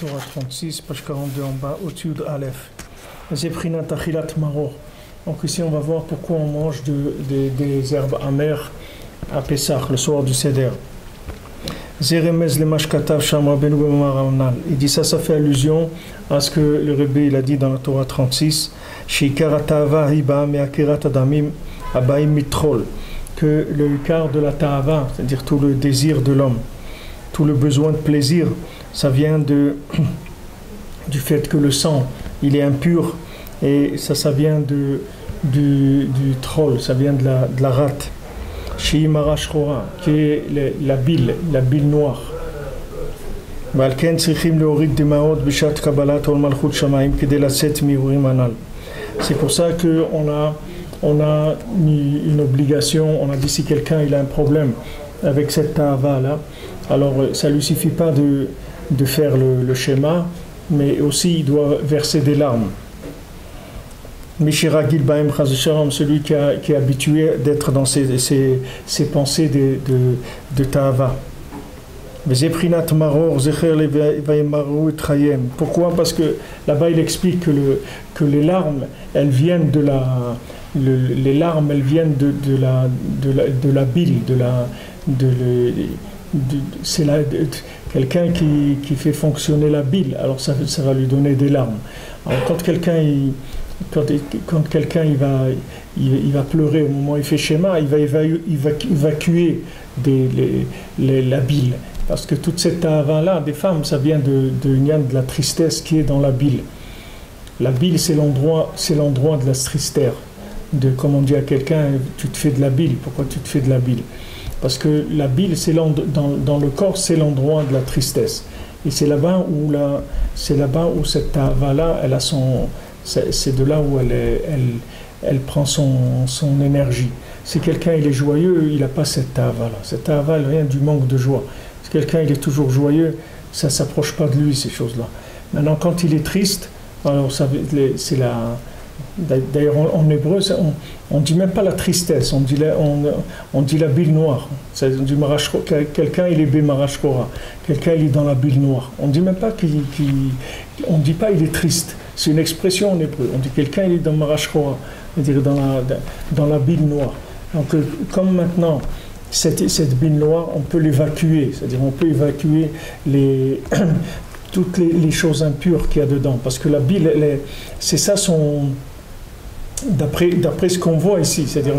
Torah 36, page 42 en bas, au-dessus de Aleph. Zeprinat achilat maror. Donc ici on va voir pourquoi on mange des herbes amères à Pessah, le soir du Seder. Zeremez le mashkatav sham Rabbeinu b'Maharal. Il dit ça fait allusion à ce que le Rebbe il a dit dans la Torah 36, Sheikar atava hiba me'akirat adamim abaim mitrol, que le quart de la ta'ava, c'est-à-dire tout le désir de l'homme, tout le besoin de plaisir, ça vient du fait que le sang il est impur, et ça vient du troll, ça vient de la rate. Shei marash chora, qui est la bile noire. C'est pour ça qu'on a mis une obligation, on a dit si quelqu'un il a un problème avec cette ta'ava là, alors ça ne lui suffit pas de faire le schéma, mais aussi il doit verser des larmes. Mishiragil Baim Chazisharam, celui qui est habitué d'être dans ses pensées de ta'ava. Pourquoi? Parce que là-bas il explique que les larmes elles viennent de la bile, c'est quelqu'un qui fait fonctionner la bile, alors ça va lui donner des larmes. Alors quand quelqu'un il va pleurer au moment où il fait schéma, il va évacuer la bile, parce que toute cette ta'ava-là des femmes, ça vient de la tristesse qui est dans la bile. La bile, c'est l'endroit de la tristesse. Comme on dit à quelqu'un, tu te fais de la bile. Pourquoi tu te fais de la bile? Parce que la bile, dans le corps, c'est l'endroit de la tristesse. Et c'est là-bas où cette ta'ava-là, elle a c'est de là où elle prend son énergie. Si quelqu'un il est joyeux, il n'a pas cette ta'ava-là. Cette ta'ava, elle vient du manque de joie. Si quelqu'un il est toujours joyeux, ça ne s'approche pas de lui, ces choses-là. Maintenant, quand il est triste, alors c'est la... D'ailleurs, en hébreu, on ne dit même pas la tristesse, on dit la bile noire. Quelqu'un il est bémarashkora, quelqu'un il est dans la bile noire. On ne dit même pas on dit pas il est triste. C'est une expression en hébreu. On dit quelqu'un il est dans marashkora, c'est-à-dire dans la bile noire. Donc, comme maintenant cette bile noire, on peut l'évacuer, c'est-à-dire on peut évacuer toutes les choses impures qu'il y a dedans, parce que la bile, c'est ça d'après ce qu'on voit ici, c'est-à-dire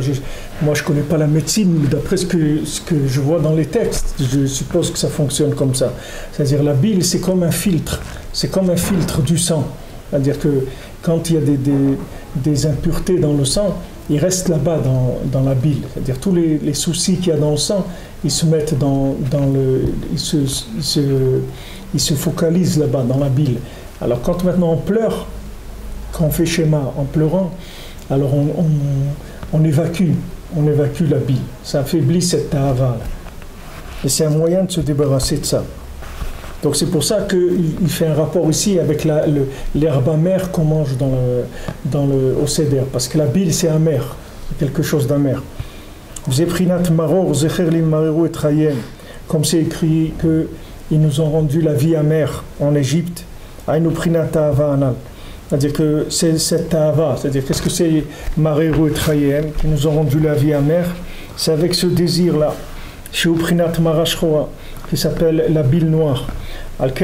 moi je ne connais pas la médecine, mais d'après ce que je vois dans les textes, je suppose que ça fonctionne comme ça. C'est-à-dire la bile, c'est comme un filtre du sang. C'est-à-dire que quand il y a des impuretés dans le sang, ils restent là-bas dans la bile. C'est-à-dire tous les soucis qu'il y a dans le sang, ils se mettent ils se focalisent là-bas, dans la bile. Alors quand maintenant on pleure, quand on fait schéma en pleurant, alors on évacue la bile. Ça affaiblit cette ta'ava. Et c'est un moyen de se débarrasser de ça. Donc c'est pour ça qu'il fait un rapport ici avec l'herbe amère qu'on mange au Seder. Parce que la bile c'est amer, c'est quelque chose d'amer. Comme c'est écrit qu'ils nous ont rendu la vie amère en Égypte. C'est-à-dire que c'est cette ta'ava, c'est-à-dire qu'est-ce que c'est Mareru et Trayem qui nous ont rendu la vie amère? C'est avec ce désir-là, chez Uprinat Marashchora, qui s'appelle la bile noire. C'est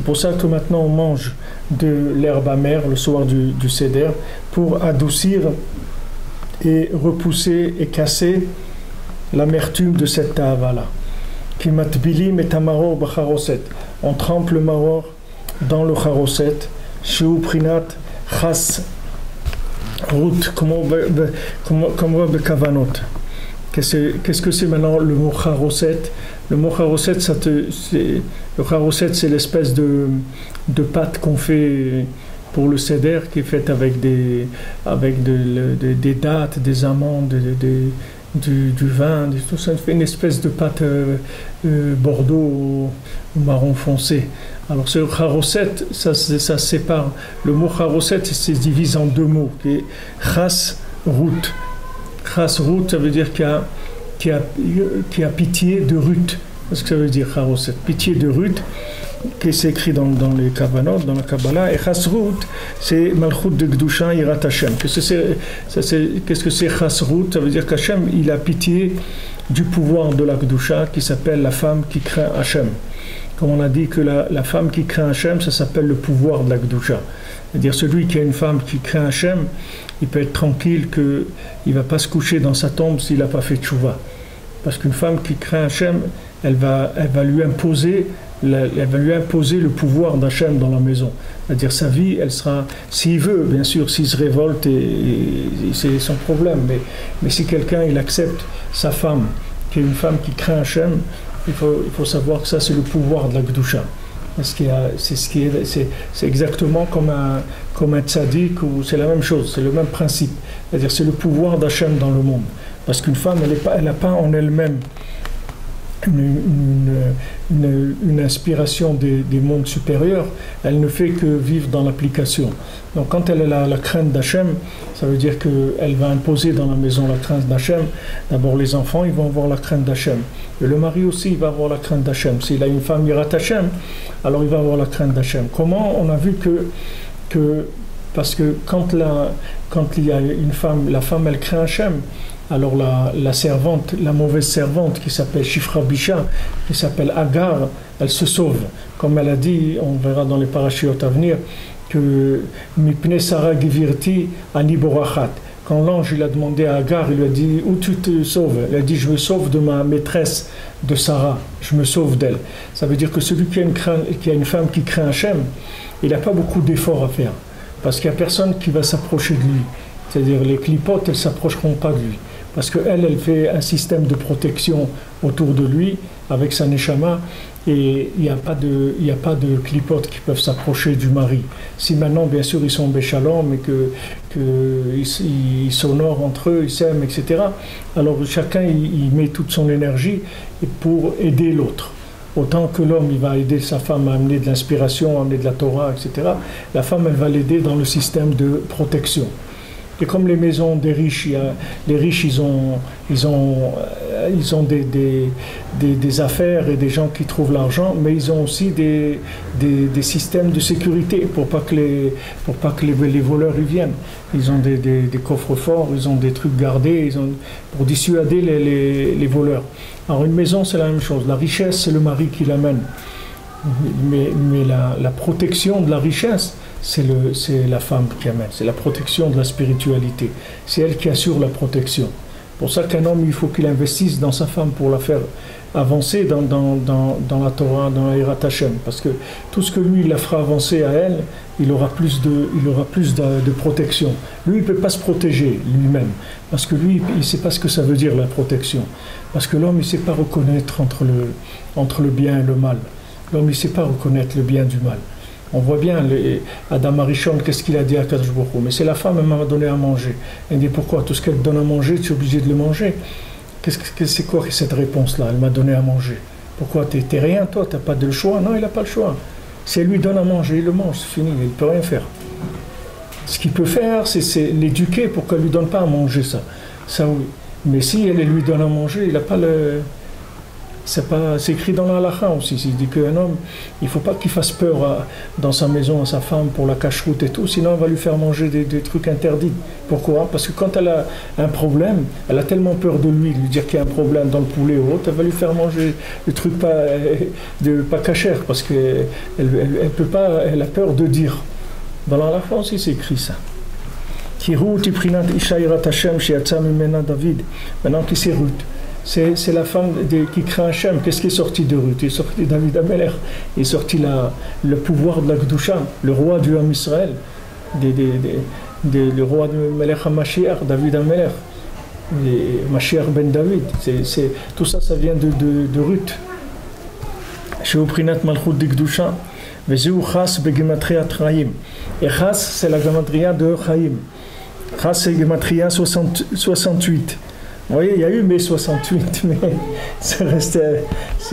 pour ça que maintenant on mange de l'herbe amère le soir du Seder pour adoucir et repousser et casser l'amertume de cette ta'ava-là. On trempe le maror dans le charoset, Shu Prinat Chas Rout, comme on kavanot. Qu'est-ce que c'est maintenant le mot charoset? Le mot charoset, le charoset, c'est l'espèce de pâte qu'on fait pour le seder, qui est faite avec des dattes, des amandes, du vin, tout ça. Ça fait une espèce de pâte bordeaux ou marron foncé. Alors ce charoset, ça sépare. Le mot charoset, c'est divisé en deux mots, qui est chas rout. Chas rout, ça veut dire qui a pitié de Ruth. Qu'est-ce que ça veut dire charoset? Pitié de Ruth, qui s'écrit dans les Kavanot, dans la Kabbalah. Et chas rout, c'est malchut de Gdusha Yirat Hashem. Qu'est-ce que c'est chas rout? Ça veut dire qu'Hashem, il a pitié du pouvoir de la Gdusha, qui s'appelle la femme qui craint Hashem. Comme on a dit que la femme qui craint Hashem, ça s'appelle le pouvoir de la Gdusha. C'est-à-dire celui qui a une femme qui craint Hashem, il peut être tranquille qu'il ne va pas se coucher dans sa tombe s'il n'a pas fait tchouva. Parce qu'une femme qui craint Hashem, elle va lui imposer le pouvoir d'Hachem dans la maison. C'est-à-dire sa vie, elle sera, s'il veut, bien sûr, s'il se révolte, c'est son problème. Mais si quelqu'un il accepte sa femme, qui est une femme qui craint Hachem, il faut savoir que ça c'est le pouvoir de la Gdusha. C'est exactement comme un tzaddik, ou c'est la même chose, c'est le même principe. C'est-à-dire c'est le pouvoir d'Hachem dans le monde. Parce qu'une femme, elle n'a pas en elle-même une inspiration des mondes supérieurs, elle ne fait que vivre dans l'application. Donc quand elle a la crainte d'Hachem, ça veut dire qu'elle va imposer dans la maison la crainte d'Hachem. D'abord les enfants, ils vont avoir la crainte d'Hachem. Et le mari aussi, il va avoir la crainte d'Hachem. S'il a une femme Yirat Hachem, alors il va avoir la crainte d'Hachem. Comment? On a vu que parce que quand il y a une femme, la femme elle craint Hachem, alors la servante, la mauvaise servante qui s'appelle Shifra Bisha, qui s'appelle Agar, elle se sauve. Comme elle a dit, on verra dans les parachiotes à venir, que Mipne Sarah Givirti Ani Borachat. Quand l'ange il a demandé à Agar, il lui a dit où tu te sauves? Elle a dit je me sauve de ma maîtresse de Sarah, je me sauve d'elle. Ça veut dire que celui qui a une femme qui craint Hachem, il n'a pas beaucoup d'efforts à faire. Parce qu'il n'y a personne qui va s'approcher de lui. C'est-à-dire les clipotes, elles ne s'approcheront pas de lui. Parce qu'elle fait un système de protection autour de lui avec sa neshama et il n'y a pas de clipotes qui peuvent s'approcher du mari. Si maintenant, bien sûr, ils sont béchalom et qu'ils s'honorent entre eux, ils s'aiment, etc. Alors chacun, il met toute son énergie pour aider l'autre. Autant que l'homme, il va aider sa femme à amener de l'inspiration, à amener de la Torah, etc. La femme, elle va l'aider dans le système de protection. Et comme les maisons des riches, les riches, ils ont des affaires et des gens qui trouvent l'argent, mais ils ont aussi des systèmes de sécurité pour pas que les voleurs y viennent. Ils ont des coffres forts, ils ont des trucs gardés, pour dissuader les voleurs. Alors une maison, c'est la même chose. La richesse, c'est le mari qui l'amène. Mais la protection de la richesse, c'est la femme qui amène, c'est la protection de la spiritualité. C'est elle qui assure la protection. Pour ça qu'un homme, il faut qu'il investisse dans sa femme pour la faire avancer dans la Torah, dans la Yirat Hashem. Parce que tout ce que lui, il la fera avancer à elle, il aura plus de protection. Lui, il ne peut pas se protéger lui-même. Parce que lui, il ne sait pas ce que ça veut dire la protection. Parce que l'homme, il ne sait pas reconnaître entre le bien et le mal. L'homme, il ne sait pas reconnaître le bien du mal. On voit bien, Adam Arishon, qu'est-ce qu'il a dit à Kadosh Baruch Hu? Mais c'est la femme, elle m'a donné à manger. Elle dit, pourquoi? Tout ce qu'elle te donne à manger, tu es obligé de le manger. C'est quoi cette réponse-là? Elle m'a donné à manger. Pourquoi? T'es rien, toi? T'as pas de choix? Non, il n'a pas le choix. Si elle lui donne à manger, il le mange, c'est fini, il ne peut rien faire. Ce qu'il peut faire, c'est l'éduquer pour qu'elle ne lui donne pas à manger ça. Ça oui. Mais si elle lui donne à manger, il n'a pas le... C'est écrit dans la halakha aussi. Il dit qu'un homme, il ne faut pas qu'il fasse peur dans sa maison à sa femme pour la cacheroute et tout, sinon elle va lui faire manger des trucs interdits. Pourquoi? Parce que quand elle a un problème, elle a tellement peur de lui dire qu'il y a un problème dans le poulet ou autre, elle va lui faire manger des trucs pas cachers, parce qu'elle peut pas, elle a peur de dire. Dans la halakha aussi, c'est écrit ça. Maintenant qui c'est Ruth. C'est la femme qui craint Hachem. Qu'est-ce qui est sorti de Ruth? Il est sorti David Amelech. Il est sorti le pouvoir de la Gdusha, le roi du Ham Israël, le roi de Melech HaMashiach, David Amelech. Mashiach ben David. Tout ça, ça vient de Ruth. Chez Prinat Malchut Dikdusha. Vezeu Chas begematria Traim. Et Chas, c'est la gematria de Chaim. Chas, c'est gematria 68. Vous voyez, il y a eu mai 68, mais c'est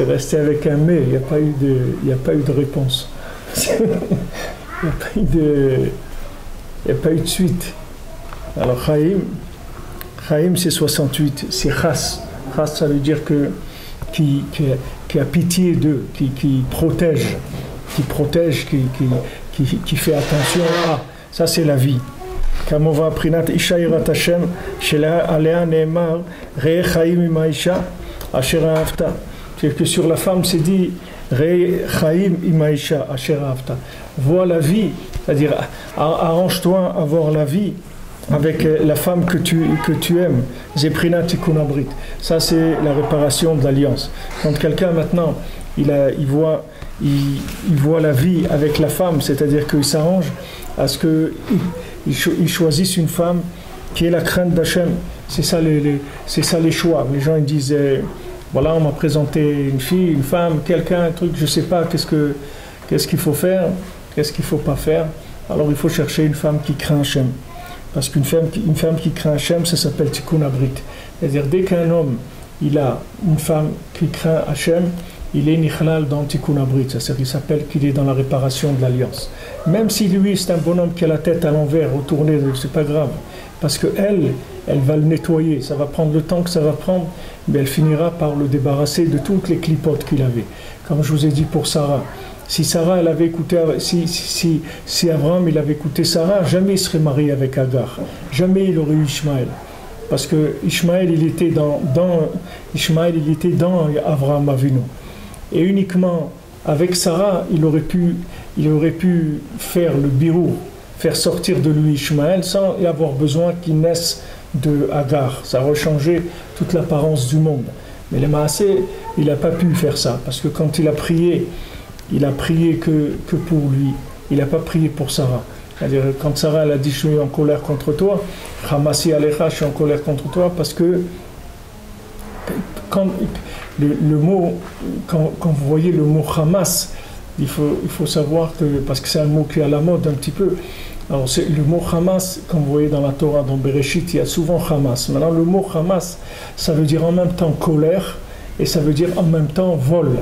resté avec un mai. Il n'y a pas eu de réponse. Il n'y a pas eu de suite. Alors Chaim c'est 68, c'est Chas. Chas, ça veut dire qui a pitié d'eux, qui protège, qui fait attention. Ah, ça c'est la vie. Kamova prinat isha yirat Hashem shela alea neemar rei chaim ima isha asher ahavta. C'est-à-dire que sur la femme c'est dit rei chaim ima isha asher ahavta. Vois la vie, c'est-à-dire arrange-toi à voir la vie avec la femme que tu aimes. Zeprinat tikun abrit. Ça c'est la réparation de l'alliance. Quand quelqu'un maintenant il voit la vie avec la femme, c'est-à-dire qu'il s'arrange à ce qu'ils choisissent une femme qui est la crainte d'Hachem. C'est ça les choix. Les gens ils disent voilà, on m'a présenté une fille, une femme, quelqu'un, un truc, je ne sais pas qu'est-ce qu'il faut faire, qu'est-ce qu'il ne faut pas faire. Alors il faut chercher une femme qui craint Hachem. Parce qu'une femme qui craint Hachem, ça s'appelle Tikkun Abrit. C'est-à-dire dès qu'un homme il a une femme qui craint Hachem, il est Nichlal dans Tikkun Abrit, c'est-à-dire qu'il s'appelle qu'il est dans la réparation de l'alliance. Même si lui c'est un bonhomme qui a la tête à l'envers, retournée, c'est pas grave, parce qu'elle va le nettoyer, ça va prendre le temps que ça va prendre, mais elle finira par le débarrasser de toutes les clipotes qu'il avait. Comme je vous ai dit pour Sarah, si Sarah elle avait écouté, si Abraham il avait écouté Sarah, jamais il serait marié avec Agar, jamais il aurait eu Ishmaël. Parce que Ishmaël il était dans Abraham Avinu. Et uniquement avec Sarah, il aurait pu faire le birou, faire sortir de lui Ishmaël sans avoir besoin qu'il naisse de Agar. Ça aurait changé toute l'apparence du monde. Mais les Maasé, il n'a pas pu faire ça. Parce que quand il a prié que pour lui. Il n'a pas prié pour Sarah. C'est-à-dire, quand Sarah elle a dit « Je suis en colère contre toi », « Hamasi alecha, je suis en colère contre toi », parce que quand vous voyez le mot Hamas, il faut savoir que, parce que c'est un mot qui est à la mode un petit peu, alors le mot Hamas, comme vous voyez dans la Torah, dans Bereshit, il y a souvent Hamas. Maintenant le mot Hamas, ça veut dire en même temps colère, et ça veut dire en même temps vol.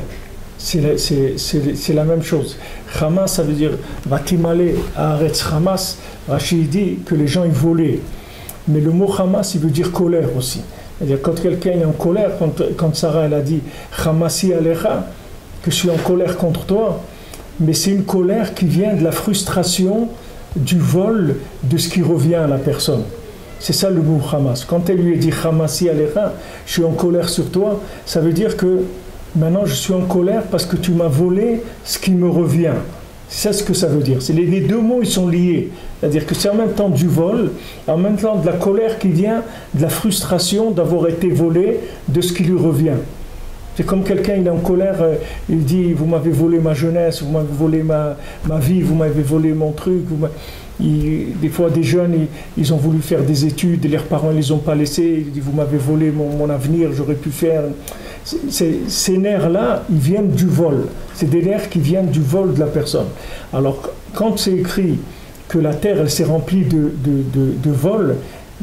C'est la même chose. Hamas, ça veut dire Vatimale Haaretz Hamas. Rachid dit que les gens ils volaient. Mais le mot Hamas, il veut dire colère aussi. C'est-à-dire quand quelqu'un est en colère, quand Sarah elle a dit Hamasi Alecha, que je suis en colère contre toi, mais c'est une colère qui vient de la frustration du vol de ce qui revient à la personne. C'est ça le mot Hamas. Quand elle lui a dit Hamasi Alecha, je suis en colère sur toi, ça veut dire que maintenant je suis en colère parce que tu m'as volé ce qui me revient. C'est ça ce que ça veut dire. Les deux mots ils sont liés. C'est-à-dire que c'est en même temps du vol, en même temps de la colère qui vient de la frustration d'avoir été volé de ce qui lui revient. C'est comme quelqu'un, il est en colère, il dit « Vous m'avez volé ma jeunesse, vous m'avez volé ma vie, vous m'avez volé mon truc. » Des fois, des jeunes, ils ont voulu faire des études, et leurs parents ne les ont pas laissés. Ils disent « Vous m'avez volé mon avenir, j'aurais pu faire... » Ces nerfs-là, ils viennent du vol. C'est des nerfs qui viennent du vol de la personne. Alors, quand c'est écrit que la terre, elle s'est remplie de vol,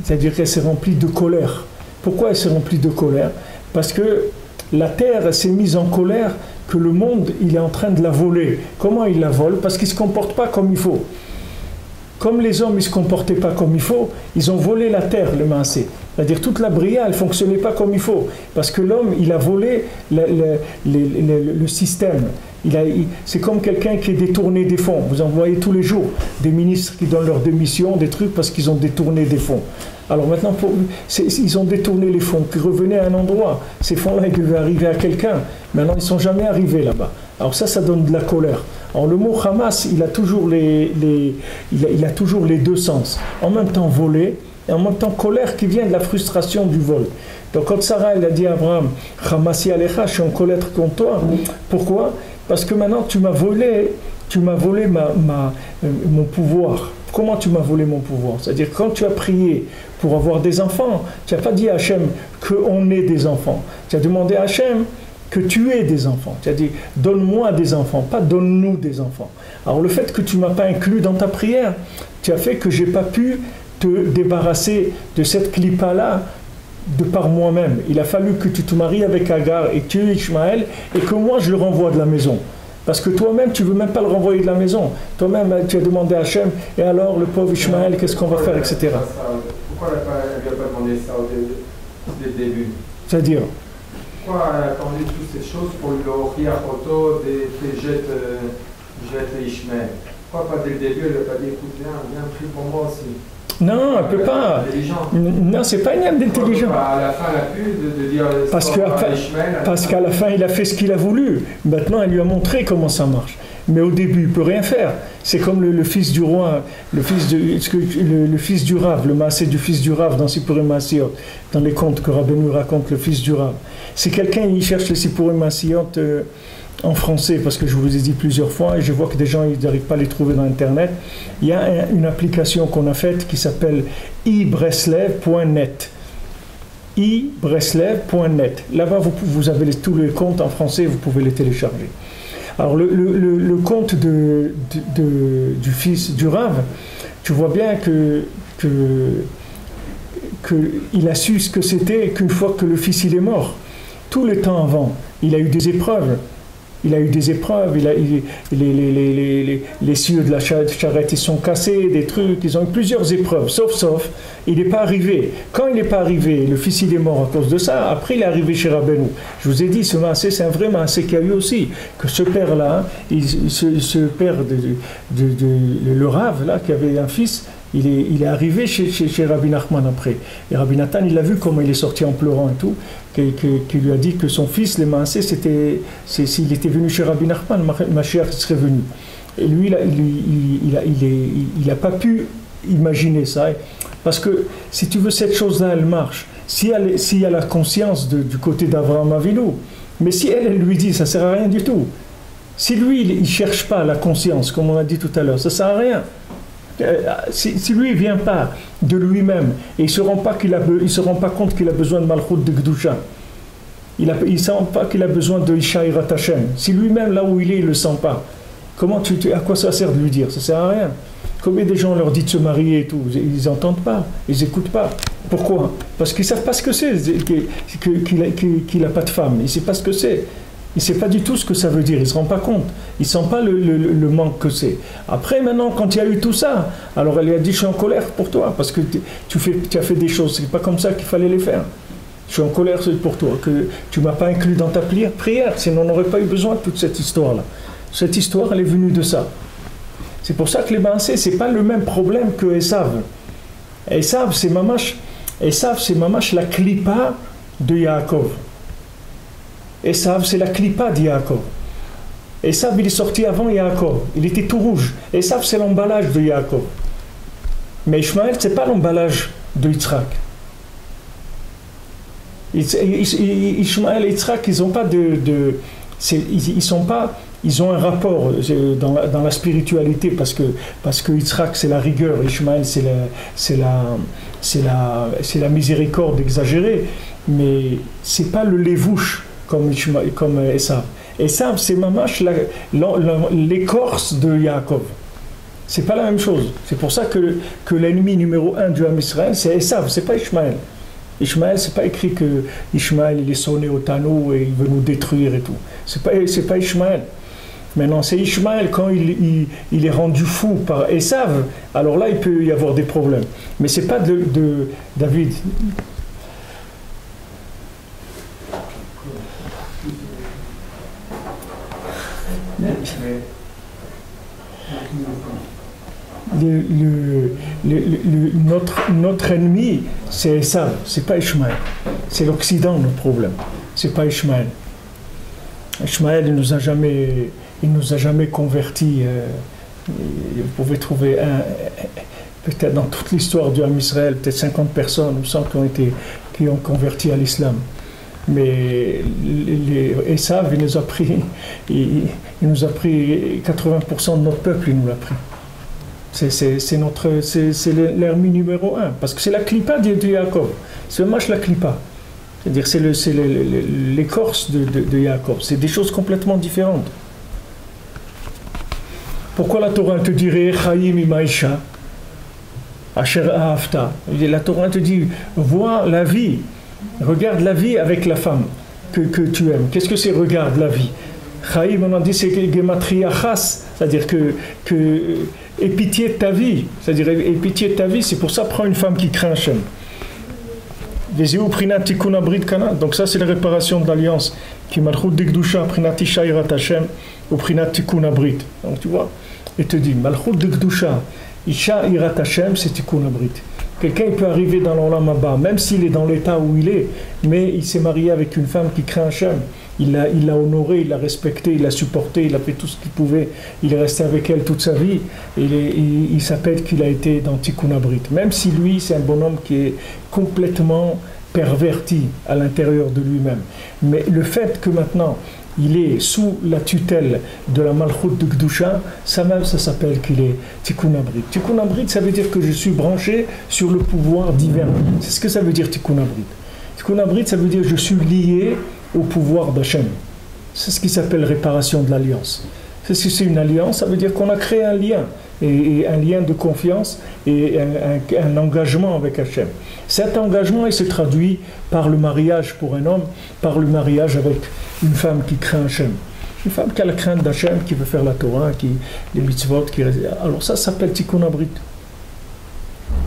c'est-à-dire qu'elle s'est remplie de colère. Pourquoi elle s'est remplie de colère? Parce que la terre s'est mise en colère que le monde, il est en train de la voler. Comment il la vole? Parce qu'il ne se comporte pas comme il faut. Comme les hommes, ils ne se comportaient pas comme il faut, ils ont volé la terre, le Maasé. C'est-à-dire toute la Bria, elle ne fonctionnait pas comme il faut. Parce que l'homme, il a volé le système. C'est comme quelqu'un qui est détourné des fonds. Vous en voyez tous les jours des ministres qui donnent leur démission, des trucs parce qu'ils ont détourné des fonds. Alors maintenant, ils ont détourné les fonds qui revenaient à un endroit. Ces fonds-là, ils devaient arriver à quelqu'un. Maintenant, ils ne sont jamais arrivés là-bas. Alors ça donne de la colère. Alors le mot Hamas, il a toujours les deux sens. En même temps voler et en même temps colère qui vient de la frustration du vol. Donc quand Sarah elle a dit à Abraham, Hamasi Alecha, je suis en colère contre toi. Pourquoi? Parce que maintenant tu m'as volé mon pouvoir. comment tu m'as volé mon pouvoir? C'est-à-dire, quand tu as prié pour avoir des enfants, tu n'as pas dit à Hachem qu'on ait des enfants. Tu as demandé à Hachem que tu aies des enfants. Tu as dit, donne-moi des enfants, pas donne-nous des enfants. Alors le fait que tu ne m'as pas inclus dans ta prière, tu as fait que je n'ai pas pu te débarrasser de cette clipa-là de par moi-même. Il a fallu que tu te maries avec Agar et que tu aies Ishmaël et que moi je le renvoie de la maison. Parce que toi-même, tu ne veux même pas le renvoyer de la maison. Toi-même, tu as demandé à Hachem, et alors le pauvre Ishmaël, qu'est-ce qu'on va faire, etc. Pourquoi elle ne lui a pas demandé ça dès le début? C'est-à-dire? Pourquoi elle a attendu toutes ces choses pour lui offrir à photo des jette Ishmaël? Pourquoi pas dès le début, elle n'a pas dit, écoute, viens, prie pour moi aussi? Non, elle ne peut pas. Non, c'est pas une âme d'intelligent. À la fin, elle a pu de dire parce qu'à la fin, il a fait ce qu'il a voulu. Maintenant, elle lui a montré comment ça marche. Mais au début, il ne peut rien faire. C'est comme le fils du roi, le fils du Rav, le maasé du fils du Rav dans Sipurim Maasiyot, dans les contes que Rabbeinu raconte, le fils du Rav. C'est quelqu'un qui cherche les Sipurim Maasiyot en français, parce que je vous ai dit plusieurs fois, et je vois que des gens n'arrivent pas à les trouver dans Internet. Il y a une application qu'on a faite qui s'appelle ibreslev.net. ibreslev.net. Là-bas, vous avez tous les comptes en français, vous pouvez les télécharger. Alors, le conte du fils du Rav, tu vois bien qu'il a su ce que c'était qu'une fois que le fils il est mort. Tout le temps avant, il a eu des épreuves. Les cieux de la charrette ils sont cassés, des trucs, ils ont eu plusieurs épreuves, sauf, il n'est pas arrivé. Quand il n'est pas arrivé, le fils il est mort à cause de ça, après il est arrivé chez Rabbeinu. Je vous ai dit, ce maasé, c'est un vrai maasé qu'il y a eu aussi, que ce père-là, ce père, le Rav, là, qui avait un fils, il est arrivé chez Rabbi Nachman après. Et Rabbi Nathan, il a vu comment il est sorti en pleurant et tout, qui lui a dit que son fils, les Maasé, s'il était venu chez Rabbi Nachman, Mashiach serait venu. Et lui, il n'a pas pu imaginer ça. Parce que, si tu veux, cette chose-là, elle marche. S'il y a la conscience du côté d'Avraham Avinu, mais si elle lui dit, ça ne sert à rien du tout. Si lui, il ne cherche pas la conscience, comme on a dit tout à l'heure, ça ne sert à rien. Si lui ne vient pas de lui-même et il ne se rend pas compte qu'il a besoin de Malchut de Gdusha, il ne sent pas qu'il a besoin de Isha Irat Hashem, si lui-même là où il est, il ne le sent pas, à quoi ça sert de lui dire? Ça ne sert à rien. Combien des gens leur disent de se marier et tout, ils n'entendent pas, ils n'écoutent pas. Pourquoi? Parce qu'ils ne savent pas ce que c'est, qu'il n'a pas de femme, ils ne savent pas ce que c'est. Il ne sait pas du tout ce que ça veut dire, il ne se rend pas compte, il ne sent pas le manque que c'est. Après, maintenant, quand il y a eu tout ça, alors elle lui a dit, je suis en colère pour toi, parce que tu as fait des choses, c'est pas comme ça qu'il fallait les faire. Je suis en colère pour toi, que tu ne m'as pas inclus dans ta prière, sinon on n'aurait pas eu besoin de toute cette histoire-là. Cette histoire, elle est venue de ça. C'est pour ça que les Maasé, ce n'est pas le même problème que Esav. Esav, c'est mamash la klipa de Yaakov. Esav, c'est la klipa de Yaakov. Esav, il est sorti avant Yaakov. Il était tout rouge. Esav, c'est l'emballage de Yaakov. Mais Ishmaël, ce n'est pas l'emballage de Yitzhak. Ishmaël et Yitzhak, ils n'ont pas ils ont un rapport dans la spiritualité parce que Yitzhak, c'est la rigueur. Ishmaël, c'est la miséricorde exagérée. Mais ce n'est pas le lévouche comme Esav. Esav, c'est mamash l'écorce de Yaakov. C'est pas la même chose. C'est pour ça que l'ennemi numéro 1 du Ham Israël, c'est Esav, c'est pas Ishmaël. Ishmaël, c'est pas écrit que Ishmaël il est sonné au tonneau et il veut nous détruire et tout. C'est pas Ishmaël. Maintenant, c'est Ishmaël quand il est rendu fou par Esav. Alors là, il peut y avoir des problèmes. Mais c'est pas de David. Notre ennemi, c'est Esav, c'est pas Ishmaël. C'est l'Occident notre problème. C'est pas Ishmaël. Ishmaël, il nous a jamais convertis. Vous pouvez trouver peut-être dans toute l'histoire du Ham Israël, peut-être 50 personnes ou 100 qui ont converti à l'islam. Mais Esav, il nous a pris 80% de notre peuple, il nous l'a pris. C'est l'hermie numéro un, parce que c'est la clipa de Yaakov. C'est le match la clipa. C'est-à-dire c'est l'écorce de Yaakov. C'est des choses complètement différentes. Pourquoi la Torah te dirait Chaim imaisha Asher ahavta? La Torah te dit vois la vie, regarde la vie avec la femme que tu aimes. Qu'est-ce que c'est regarde la vie? Chaim, on a dit c'est gematria chas, c'est-à-dire que aie pitié de ta vie, c'est-à-dire aie pitié de ta vie. C'est pour ça prends une femme qui craint Hachem. Donc ça c'est la réparation de l'alliance qui malchut dikdusha prinat isha irat Hashem ou prinat tikkun abrit. Donc tu vois, il te dit malchut dikdusha isha irat Hashem, c'est tikkun abrit. Quelqu'un peut arriver dans l'olam haba, même s'il est dans l'état où il est, mais il s'est marié avec une femme qui craint Hashem. Il l'a honoré, il l'a respecté, il l'a supporté, il a fait tout ce qu'il pouvait. Il est resté avec elle toute sa vie. Il s'appelle qu'il a été dans Tikkun Abrit. Même si lui, c'est un bonhomme qui est complètement perverti à l'intérieur de lui-même. Mais le fait que maintenant, il est sous la tutelle de la Malchut de Gdusha, ça même, ça s'appelle qu'il est Tikkun Abrit. Tikkun Abrit, ça veut dire que je suis branché sur le pouvoir divin. C'est ce que ça veut dire Tikkun Abrit. Tikkun Abrit, ça veut dire que je suis lié au pouvoir d'Hachem. C'est ce qui s'appelle réparation de l'alliance. Si c'est une alliance, ça veut dire qu'on a créé un lien, et un lien de confiance et un engagement avec Hachem. Cet engagement, il se traduit par le mariage pour un homme, par le mariage avec une femme qui craint Hachem. Une femme qui a la crainte d'Hachem, qui veut faire la Torah, les mitzvot, alors ça s'appelle Tikkun Abrit.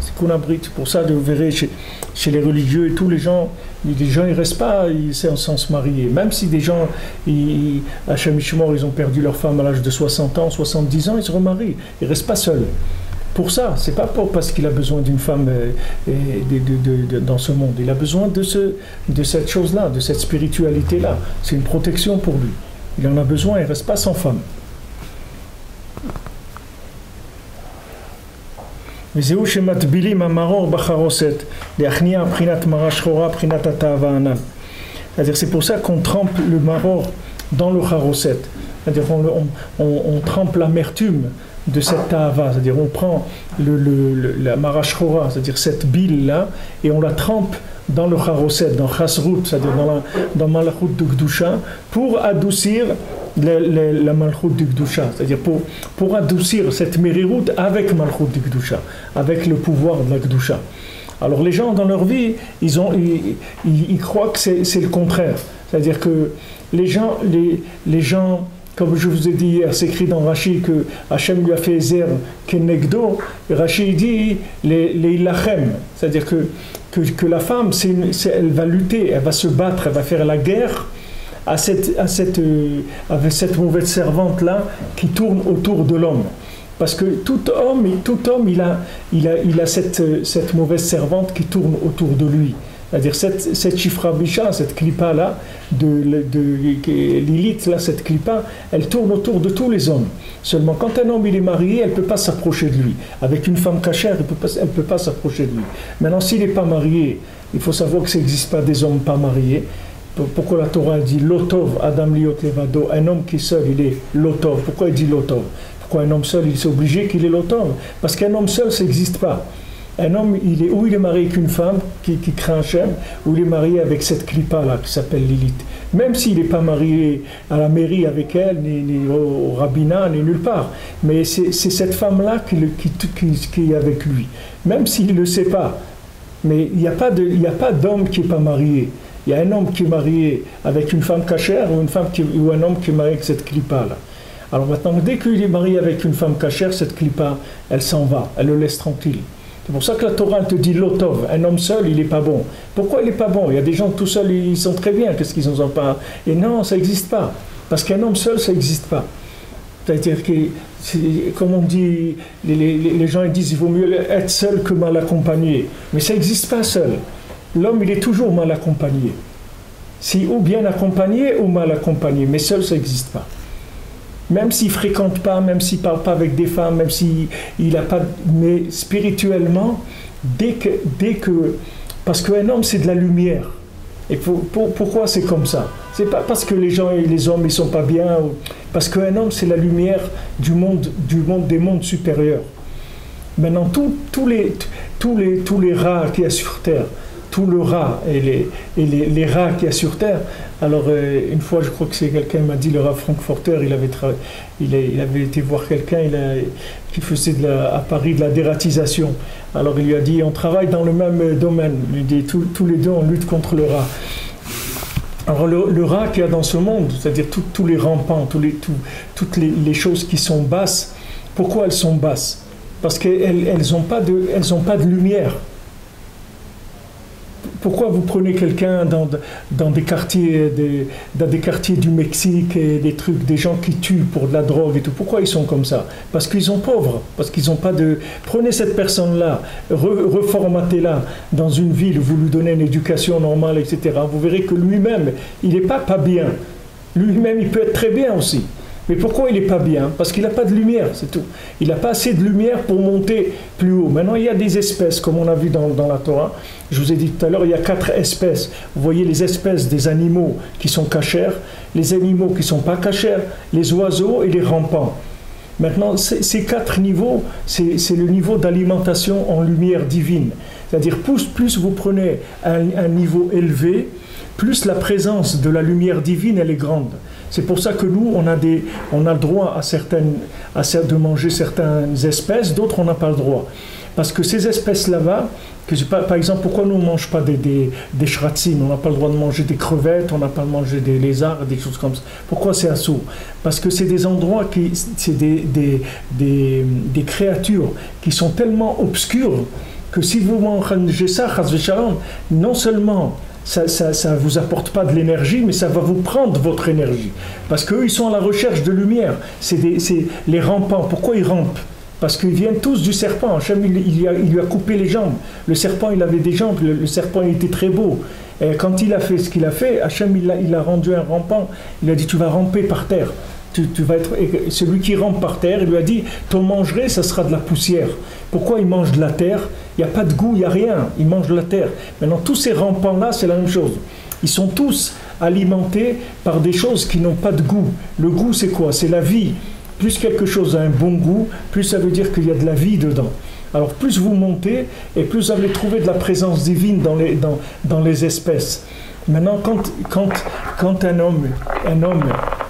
Tikkun Abrit. Pour ça, vous verrez chez les religieux et tous les gens ils ne restent pas sans se marier. Même si des gens, Hachem Ishmor, ils ont perdu leur femme à l'âge de 60 ans, 70 ans, ils se remarient. Ils ne restent pas seuls. Pour ça, c'est pas parce qu'il a besoin d'une femme dans ce monde. Il a besoin de cette chose-là, de cette spiritualité-là. C'est une protection pour lui. Il en a besoin, il ne reste pas sans femme. C'est-à-dire c'est pour ça qu'on trempe le maror dans le charoset. C'est-à-dire on trempe l'amertume de cette ta'ava. C'est-à-dire on prend la marashchora, c'est-à-dire cette bile-là, et on la trempe dans le charoset, dans chasrout, c'est-à-dire dans malachut de Gdusha, pour adoucir la malchut de Gdusha, c'est-à-dire pour adoucir cette mériroute avec malchut de Gdusha, avec le pouvoir de la Gdusha. Alors les gens dans leur vie, ils croient que c'est le contraire, c'est-à-dire que les gens, comme je vous ai dit hier, c'est écrit dans Rashi que Hachem lui a fait Ezer Kenegdo, et Rashi dit les ilachem, c'est-à-dire que la femme, elle va lutter, elle va se battre, elle va faire la guerre avec cette mauvaise servante-là qui tourne autour de l'homme. Parce que tout homme, il a cette mauvaise servante qui tourne autour de lui. C'est-à-dire cette Shifra Bisha, cette clipa-là, de Lilith, là, cette clipa, elle tourne autour de tous les hommes. Seulement, quand un homme il est marié, elle ne peut pas s'approcher de lui. Avec une femme cachère, elle ne peut pas s'approcher de lui. Maintenant, s'il n'est pas marié, il faut savoir que ça n'existe pas des hommes pas mariés. Pourquoi la Torah dit Lotov, Adam Liot Levado, un homme qui est seul, il est Lotov. Pourquoi il dit Lotov? Pourquoi un homme seul, il est obligé qu'il est Lotov? Parce qu'un homme seul, ça n'existe pas. Un homme, il est marié avec une femme qui craint Hachem, ou il est marié avec cette clipa-là qui s'appelle Lilith. Même s'il n'est pas marié à la mairie avec elle, ni au rabbinat, ni nulle part. Mais c'est cette femme-là qui est avec lui. Même s'il ne le sait pas. Mais il n'y a pas d'homme qui n'est pas marié. Il y a un homme qui est marié avec une femme cachère ou un homme qui est marié avec cette clipa-là. Alors maintenant, dès qu'il est marié avec une femme cachère, cette clipa, elle s'en va, elle le laisse tranquille. C'est pour ça que la Torah te dit Lotov, un homme seul, il n'est pas bon. Pourquoi il n'est pas bon? Il y a des gens tout seuls, ils sont très bien, qu'est-ce qu'ils n'ont pas? Et non, ça n'existe pas. Parce qu'un homme seul, ça n'existe pas. C'est-à-dire que, comme on dit, les gens ils disent il vaut mieux être seul que mal accompagné. Mais ça n'existe pas seul. L'homme, il est toujours mal accompagné. Si ou bien accompagné ou mal accompagné, mais seul, ça n'existe pas. Même s'il ne fréquente pas, même s'il ne parle pas avec des femmes, même s'il n'a pas... Mais spirituellement, dès que parce qu'un homme, c'est de la lumière. Et pourquoi c'est comme ça? C'est pas parce que les hommes, ils ne sont pas bien. Parce qu'un homme, c'est la lumière du monde des mondes supérieurs. Maintenant, tous les rats qu'il y a sur Terre, tout le rat et les rats qu'il y a sur Terre. Alors, une fois, je crois que c'est quelqu'un qui m'a dit, le rat frankfurter, il avait été voir quelqu'un qui faisait à Paris de la dératisation. Alors, il lui a dit, on travaille dans le même domaine. Il lui dit, tous les deux, on lutte contre le rat. Alors, le rat qu'il y a dans ce monde, c'est-à-dire tous les rampants, toutes les choses qui sont basses, pourquoi elles sont basses? Parce qu'elles n'ont pas de lumière. Pourquoi vous prenez quelqu'un dans des quartiers du Mexique et des gens qui tuent pour de la drogue et tout? Pourquoi ils sont comme ça? Parce qu'ils sont pauvres, parce qu'ils n'ont pas de... Prenez cette personne-là, reformatez-la dans une ville, vous lui donnez une éducation normale, etc. Vous verrez que lui-même, il n'est pas bien. Lui-même, il peut être très bien aussi. Mais pourquoi il n'est pas bien? Parce qu'il n'a pas de lumière, c'est tout. Il n'a pas assez de lumière pour monter plus haut. Maintenant, il y a des espèces, comme on a vu dans la Torah. Je vous ai dit tout à l'heure, il y a 4 espèces. Vous voyez les espèces des animaux qui sont cachers, les animaux qui ne sont pas cachers, les oiseaux et les rampants. Maintenant, ces 4 niveaux, c'est le niveau d'alimentation en lumière divine. C'est-à-dire, plus vous prenez un niveau élevé, plus la présence de la lumière divine, elle est grande. C'est pour ça que nous, on a le droit de manger certaines espèces, d'autres on n'a pas le droit. Parce que ces espèces-là, par exemple, pourquoi nous on ne mange pas des shratzim? On n'a pas le droit de manger des crevettes, on n'a pas le droit de manger des lézards, des choses comme ça. Pourquoi c'est assourd? Parce que c'est des endroits c'est des créatures qui sont tellement obscures que si vous mangez ça, non seulement ça ne vous apporte pas de l'énergie, mais ça va vous prendre votre énergie. Parce qu'eux, ils sont à la recherche de lumière. C'est les rampants. Pourquoi ils rampent? Parce qu'ils viennent tous du serpent. Hachem, il lui a coupé les jambes. Le serpent, il avait des jambes. Le serpent, il était très beau. Et quand il a fait ce qu'il a fait, Hachem, il a rendu un rampant. Il a dit, tu vas ramper par terre. Tu vas être, celui qui rampe par terre, il lui a dit, ton mangerez, ça sera de la poussière. Pourquoi il mange de la terre? Il n'y a pas de goût, il n'y a rien. Il mange de la terre. Maintenant, tous ces rampants-là, c'est la même chose. Ils sont tous alimentés par des choses qui n'ont pas de goût. Le goût, c'est quoi? C'est la vie. Plus quelque chose a un bon goût, plus ça veut dire qu'il y a de la vie dedans. Alors, plus vous montez, et plus vous allez trouver de la présence divine dans les espèces. Maintenant, quand un homme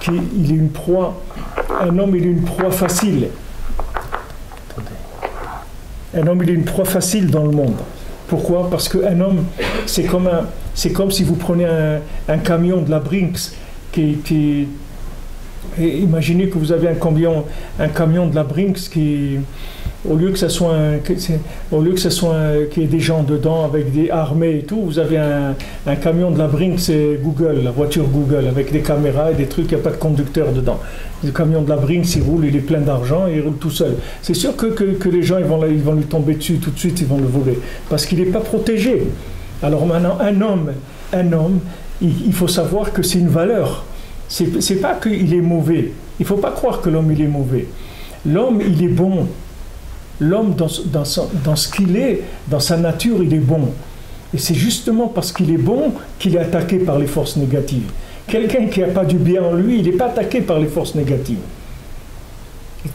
il est une proie facile. Un homme, il est une proie facile dans le monde. Pourquoi? Parce qu'un homme, c'est comme si vous prenez un camion de la Brinks et imaginez que vous avez un camion de la Brinks qui, au lieu que ce soit qu'il y ait des gens dedans avec des armées et tout, vous avez un camion de la Brinks, c'est Google, la voiture Google, avec des caméras et des trucs, il n'y a pas de conducteur dedans. Le camion de la Brinks, il roule, il est plein d'argent et il roule tout seul. C'est sûr que les gens, ils vont lui tomber dessus tout de suite, ils vont le voler, parce qu'il n'est pas protégé. Alors maintenant, un homme, il faut savoir que c'est une valeur. C'est pas qu'il est mauvais. Il ne faut pas croire que l'homme il est mauvais. L'homme il est bon. L'homme dans ce qu'il est, dans sa nature, il est bon. Et c'est justement parce qu'il est bon qu'il est attaqué par les forces négatives. Quelqu'un qui n'a pas du bien en lui, il n'est pas attaqué par les forces négatives.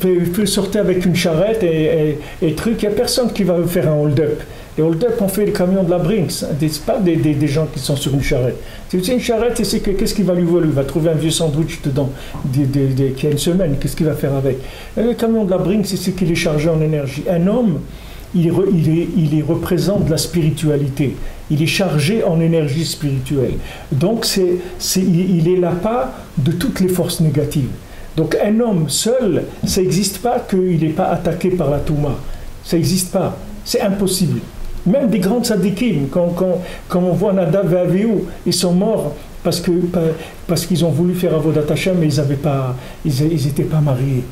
Il peut sortir avec une charrette et truc, il n'y a personne qui va faire un hold-up. Les hold-up, on fait les camions de la Brinks, c'est pas des gens qui sont sur une charrette. C'est une charrette et c'est qu'est-ce qu'il va lui voler? Il va trouver un vieux sandwich dedans qui a une semaine, qu'est-ce qu'il va faire avec? Et le camion de la Brinks, c'est ce qu'il est chargé en énergie. Un homme, il représente de la spiritualité. Il est chargé en énergie spirituelle. Donc il est l'appât de toutes les forces négatives. Donc un homme seul, ça n'existe pas qu'il n'est pas attaqué par la Touma. Ça n'existe pas. C'est impossible. Même des grands tzadikim, quand on voit Nadav et Avihu, ils sont morts parce qu'ils ont voulu faire Avodat Hashem, mais ils n'étaient pas mariés.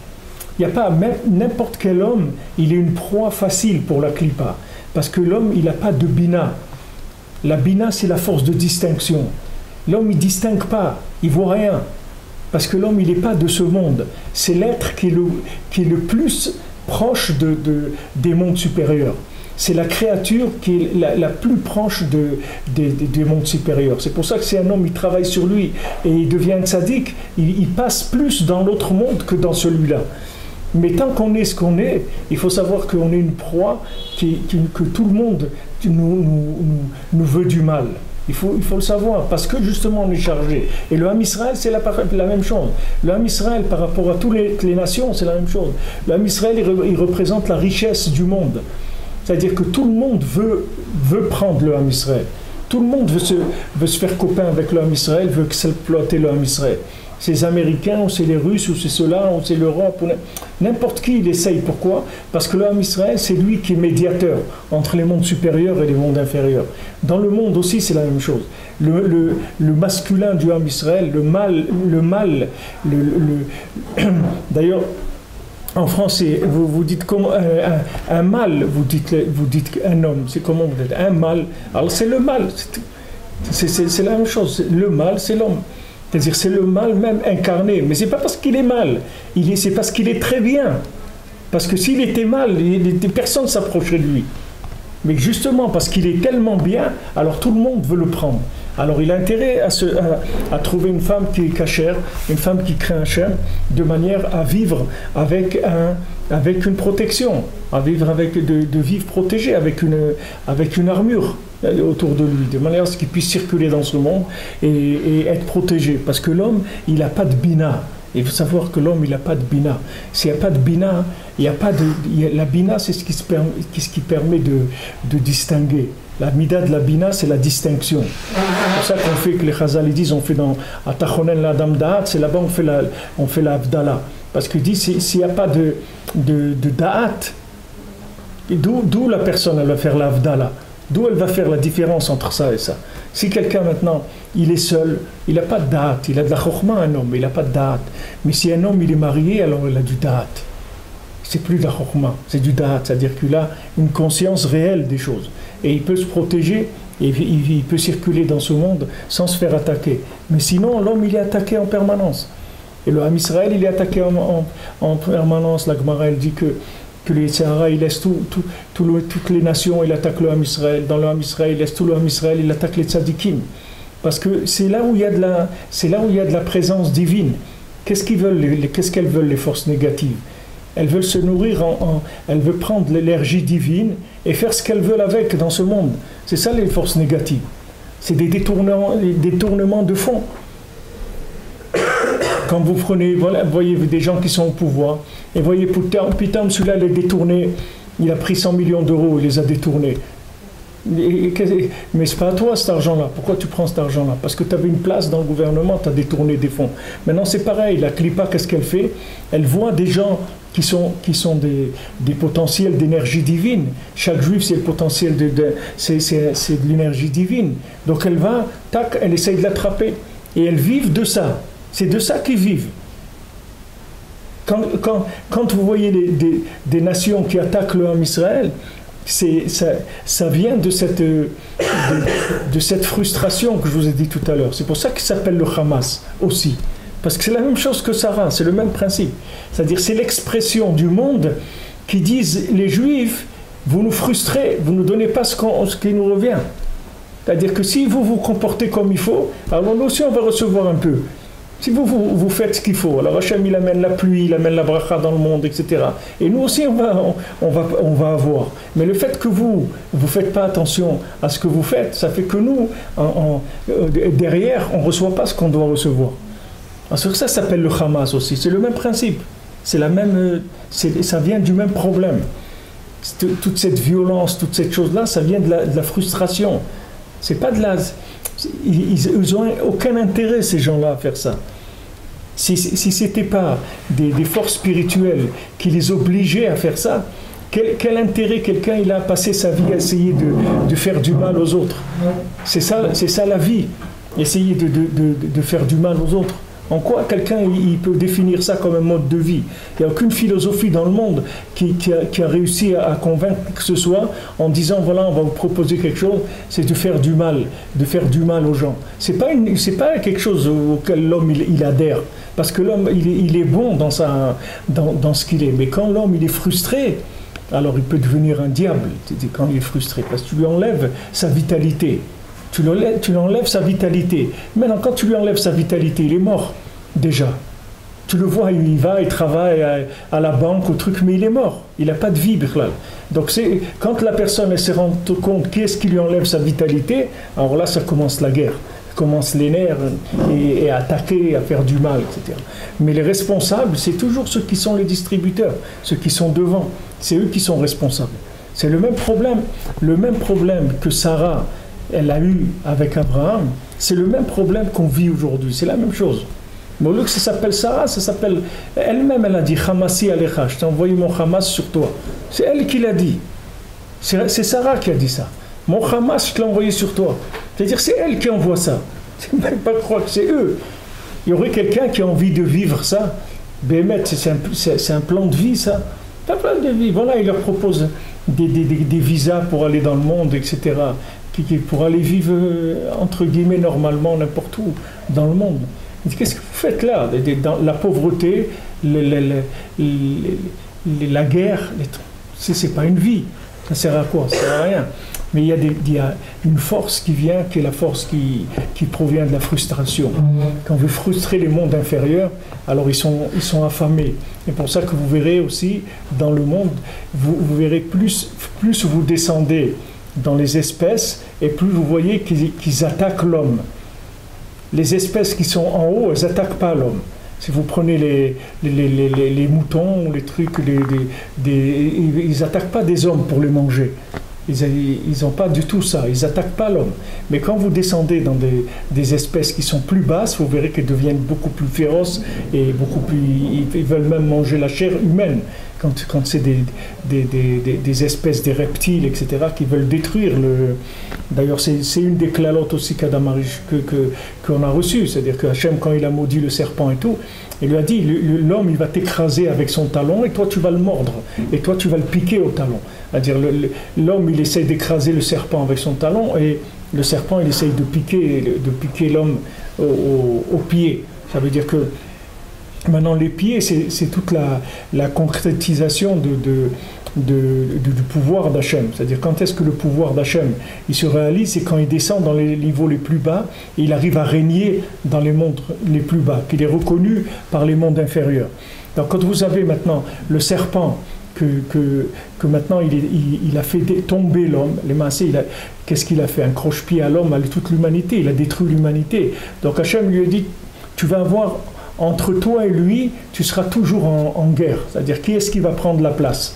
Il n'y a pas, même n'importe quel homme, il est une proie facile pour la Klippa. Parce que l'homme, il n'a pas de bina. La bina, c'est la force de distinction. L'homme, il ne distingue pas, il ne voit rien. Parce que l'homme, il n'est pas de ce monde. C'est l'être qui est le plus proche des mondes supérieurs. C'est la créature qui est la plus proche des mondes supérieurs. C'est pour ça que c'est un homme, il travaille sur lui et il devient un tzaddik, il passe plus dans l'autre monde que dans celui-là. Mais tant qu'on est ce qu'on est, il faut savoir qu'on est une proie que tout le monde nous veut du mal. Il faut le savoir, parce que justement on est chargé. Et le Ham Israël, c'est la même chose. Le Ham Israël, par rapport à toutes les nations, c'est la même chose. Le Ham Israël, il représente la richesse du monde. C'est-à-dire que tout le monde veut prendre le Ham Israël. Tout le monde veut se faire copain avec le Ham Israël, veut exploiter le Ham Israël. C'est les Américains, ou c'est les Russes, ou c'est ceux-là, ou c'est l'Europe, n'importe qui, il essaye. Pourquoi? Parce que le Ham Israël, c'est lui qui est médiateur entre les mondes supérieurs et les mondes inférieurs. Dans le monde aussi, c'est la même chose. Le masculin du Ham Israël, le mâle, d'ailleurs, en français, vous dites comment un mâle, vous dites un homme, c'est comment vous dites un mâle. Alors c'est le mâle, c'est la même chose. Le mâle, c'est l'homme. C'est-à-dire c'est le mal même incarné. Mais ce n'est pas parce qu'il est mal, c'est parce qu'il est très bien. Parce que s'il était mal, personne ne s'approcherait de lui. Mais justement parce qu'il est tellement bien, alors tout le monde veut le prendre. Alors il a intérêt à trouver une femme qui est cachère, une femme qui craint Hachem, de manière à vivre avec une protection, à vivre de vivre protégé, avec une armure autour de lui, de manière à ce qu'il puisse circuler dans ce monde et être protégé. Parce que l'homme, il n'a pas de bina. Il faut savoir que l'homme, il n'a pas de bina. S'il n'y a pas de bina, la bina, c'est ce qui permet de distinguer. La mida de la bina, c'est la distinction. C'est pour ça qu'on fait, que les Chazal disent, on fait dans Atachonen la dam da'at, c'est là-bas on fait la avdala. Parce qu'il dit, s'il n'y a pas de da'at, d'où la personne, elle va faire la avdala. D'où elle va faire la différence entre ça et ça. Si quelqu'un maintenant, il est seul, il n'a pas de da'at, il a de la chokhma, un homme, il n'a pas de da'at. Mais si un homme, il est marié, alors il a du da'at. C'est plus de la chokhma, c'est du da'at, c'est-à-dire qu'il a une conscience réelle des choses. Et il peut se protéger, et il peut circuler dans ce monde sans se faire attaquer. Mais sinon, l'homme, il est attaqué en permanence. Et le Ham Israël, il est attaqué en permanence. La Gemara, elle dit que le Yitzhara, il laisse toutes les nations, il attaque le Ham Israël. Dans le Ham Israël, il laisse tout le Ham Israël, il attaque les tzadikim. Parce que c'est là où il y a de la présence divine. Qu'est-ce qu'elles veulent, les forces négatives? Elles veulent se nourrir, elles veulent prendre l'énergie divine et faire ce qu'elles veulent avec dans ce monde. C'est ça les forces négatives. C'est des détournements de fond. Quand vous prenez, voilà, vous voyez des gens qui sont au pouvoir, et vous voyez, putain, celui-là, il est détourné, il a pris 100 millions d'euros, il les a détournés. Mais c'est pas à toi cet argent-là. Pourquoi tu prends cet argent-là? Parce que tu avais une place dans le gouvernement, tu as détourné des fonds. Maintenant c'est pareil, la Klippa, qu'est-ce qu'elle fait? Elle voit des gens qui sont des potentiels d'énergie divine. Chaque juif, c'est le potentiel c'est de l'énergie divine. Donc elle va, tac, elle essaye de l'attraper. Et elles vivent de ça. C'est de ça qu'ils vivent. Quand vous voyez des nations qui attaquent le Ham Israël, ça vient de cette frustration que je vous ai dit tout à l'heure. C'est pour ça qu'il s'appelle le Hamas aussi. Parce que c'est la même chose que Sarah, c'est le même principe. C'est-à-dire c'est l'expression du monde qui disent les Juifs, vous nous frustrez, vous ne nous donnez pas ce qui nous revient. C'est-à-dire que si vous vous comportez comme il faut, alors nous aussi on va recevoir un peu. Si vous faites ce qu'il faut, alors Hachem il amène la pluie, il amène la bracha dans le monde, etc. Et nous aussi on va avoir. Mais le fait que vous faites pas attention à ce que vous faites, ça fait que nous, derrière, on ne reçoit pas ce qu'on doit recevoir. Alors ça s'appelle le Hamas aussi, c'est le même principe. C'est ça vient du même problème. Toute cette violence, toute cette chose-là, ça vient de la frustration. C'est pas de la... Ils n'ont aucun intérêt, ces gens-là, à faire ça. Si ce n'était pas des forces spirituelles qui les obligeaient à faire ça, quel intérêt quelqu'un il a passé sa vie à essayer de faire du mal aux autres? C'est ça la vie, essayer de faire du mal aux autres. En quoi quelqu'un il peut définir ça comme un mode de vie? Il n'y a aucune philosophie dans le monde qui a réussi à convaincre que ce soit en disant voilà, on va vous proposer quelque chose, c'est de faire du mal aux gens. C'est pas quelque chose auquel l'homme il adhère, parce que l'homme il est bon dans ce qu'il est. Mais quand l'homme il est frustré, alors il peut devenir un diable quand il est frustré, parce que tu lui enlèves sa vitalité. Tu lui enlèves sa vitalité. Maintenant, quand tu lui enlèves sa vitalité, il est mort, déjà. Tu le vois, il va, il travaille à la banque, au truc, mais il est mort. Il n'a pas de vie, Bichlal. Donc quand la personne elle se rend compte qui est-ce qui lui enlève sa vitalité, alors là, ça commence la guerre. Commence les nerfs et à attaquer, à faire du mal, etc. Mais les responsables, c'est toujours ceux qui sont les distributeurs, ceux qui sont devant. C'est eux qui sont responsables. C'est le même problème que Sarah, elle a eu avec Abraham, c'est le même problème qu'on vit aujourd'hui. C'est la même chose. Mais au lieu que ça s'appelle Sarah, ça s'appelle... Elle-même, elle a dit « Hamasi alecha », je t'ai envoyé mon Hamas sur toi. C'est elle qui l'a dit. C'est Sarah qui a dit ça. Mon Hamas, je te l'ai envoyé sur toi. C'est-à-dire, c'est elle qui envoie ça. C'est même pas croire que c'est eux. Il y aurait quelqu'un qui a envie de vivre ça. Bémet, c'est un plan de vie, ça. C'est un plan de vie. Voilà, il leur propose des visas pour aller dans le monde, etc. Pour aller vivre, entre guillemets, normalement, n'importe où dans le monde. Qu'est-ce que vous faites là? Dans la pauvreté, la guerre, c'est pas une vie. Ça sert à quoi? Ça sert à rien. Mais il y a une force qui vient, qui est la force qui provient de la frustration. Quand vous frustrez les mondes inférieurs, alors ils sont affamés. Et pour ça que vous verrez aussi, dans le monde, vous verrez plus vous descendez dans les espèces, et plus vous voyez qu'ils attaquent l'homme. Les espèces qui sont en haut, elles n'attaquent pas l'homme. Si vous prenez les moutons, les trucs, ils n'attaquent pas des hommes pour les manger. Ils n'ont pas du tout ça, ils n'attaquent pas l'homme. Mais quand vous descendez dans des espèces qui sont plus basses, vous verrez qu'elles deviennent beaucoup plus féroces et beaucoup plus... Ils veulent même manger la chair humaine. Quand c'est des espèces, des reptiles, etc., qui veulent détruire le... D'ailleurs, c'est une des clalotes aussi qu'Adamarish qu'on a reçues. C'est-à-dire que Hachem, quand il a maudit le serpent et tout, il lui a dit, l'homme, il va t'écraser avec son talon et toi, tu vas le mordre. Et toi, tu vas le piquer au talon. C'est-à-dire, l'homme, il essaie d'écraser le serpent avec son talon et le serpent, il essaie de piquer l'homme au pied. Ça veut dire que maintenant, les pieds, c'est toute la concrétisation du pouvoir d'Hachem. C'est-à-dire, quand est-ce que le pouvoir d'Hachem il se réalise? C'est quand il descend dans les niveaux les plus bas et il arrive à régner dans les mondes les plus bas, qu'il est reconnu par les mondes inférieurs. Donc, quand vous avez maintenant le serpent, que maintenant il a fait tomber l'homme, les massés, qu'est-ce qu'il a fait? Un croche-pied à l'homme, à toute l'humanité, il a détruit l'humanité. Donc Hachem lui a dit, tu vas avoir... Entre toi et lui, tu seras toujours en guerre. C'est-à-dire, qui est-ce qui va prendre la place?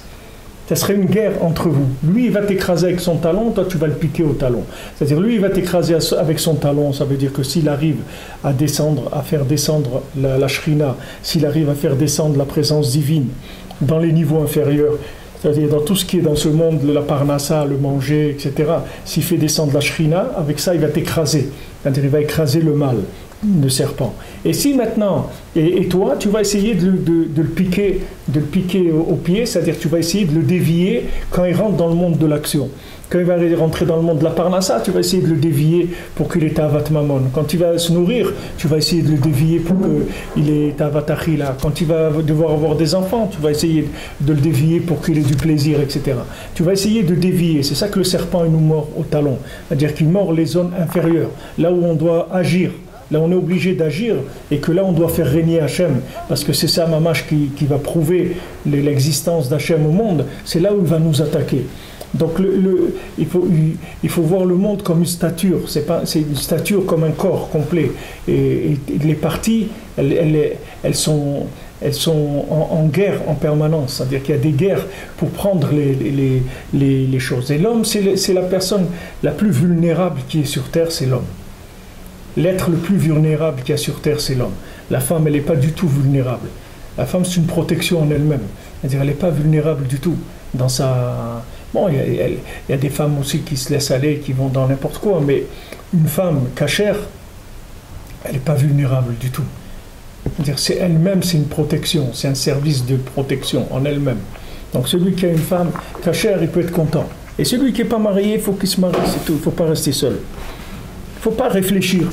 Ça serait une guerre entre vous. Lui, il va t'écraser avec son talon, toi, tu vas le piquer au talon. C'est-à-dire, lui, il va t'écraser avec son talon. Ça veut dire que s'il arrive à faire descendre la shrina, s'il arrive à faire descendre la présence divine dans les niveaux inférieurs, c'est-à-dire dans tout ce qui est dans ce monde, la parnassa, le manger, etc., s'il fait descendre la shrina, avec ça, il va t'écraser. C'est-à-dire, il va écraser le mal. Le serpent. Et si maintenant, et toi, tu vas essayer de le piquer au pied, c'est-à-dire tu vas essayer de le dévier quand il rentre dans le monde de l'action. Quand il va rentrer dans le monde de la parnassa, tu vas essayer de le dévier pour qu'il ait Tavat Mamon. Quand il va se nourrir, tu vas essayer de le dévier pour qu'il ait Tavat Achila. Quand il va devoir avoir des enfants, tu vas essayer de le dévier pour qu'il ait du plaisir, etc. Tu vas essayer de dévier. C'est ça que le serpent il nous mord au talon. C'est-à-dire qu'il mord les zones inférieures, là où on doit agir. Là, on est obligé d'agir et que là, on doit faire régner Hachem parce que c'est ça, Mamash, qui va prouver l'existence d'Hachem au monde. C'est là où il va nous attaquer. Donc, il faut voir le monde comme une stature. C'est une stature comme un corps complet. Et les parties, elles sont en guerre en permanence. C'est-à-dire qu'il y a des guerres pour prendre les choses. Et l'homme, c'est la personne la plus vulnérable qui est sur Terre, c'est l'homme. L'être le plus vulnérable qu'il y a sur Terre, c'est l'homme. La femme, elle n'est pas du tout vulnérable. La femme, c'est une protection en elle-même. C'est-à-dire, elle n'est pas vulnérable du tout. Bon, il y a des femmes aussi qui se laissent aller, qui vont dans n'importe quoi, mais une femme cachère, elle n'est pas vulnérable du tout. C'est-à-dire, c'est elle-même, c'est une protection, c'est un service de protection en elle-même. Donc, celui qui a une femme cachère, il peut être content. Et celui qui n'est pas marié, il faut qu'il se marie, c'est tout. Il ne faut pas rester seul. Il ne faut pas réfléchir.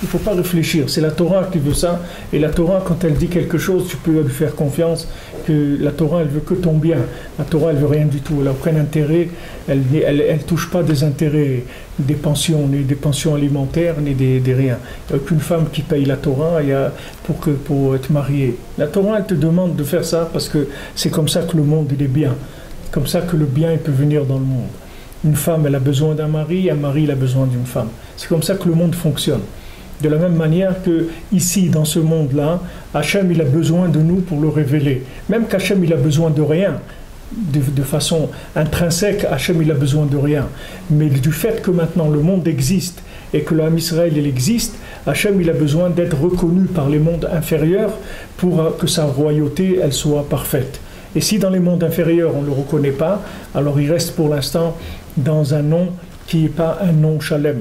Il ne faut pas réfléchir. C'est la Torah qui veut ça. Et la Torah, quand elle dit quelque chose, tu peux lui faire confiance que la Torah, elle veut que ton bien. La Torah, elle veut rien du tout. Elle n'a aucun intérêt. Elle touche pas des intérêts, des pensions, ni des pensions alimentaires, ni des rien. Il n'y a aucune femme qui paye la Torah pour être mariée. La Torah, elle te demande de faire ça parce que c'est comme ça que le monde, il est bien. C'est comme ça que le bien, il peut venir dans le monde. Une femme, elle a besoin d'un mari, un mari, il a besoin d'une femme. C'est comme ça que le monde fonctionne. De la même manière que ici, dans ce monde-là, Hachem, il a besoin de nous pour le révéler. Même qu'Hachem, il a besoin de rien, de façon intrinsèque, Hachem, il a besoin de rien. Mais du fait que maintenant le monde existe et que l'âme Israël, il existe, Hachem, il a besoin d'être reconnu par les mondes inférieurs pour que sa royauté, elle soit parfaite. Et si dans les mondes inférieurs, on ne le reconnaît pas, alors il reste pour l'instant dans un nom qui n'est pas un nom Shalem.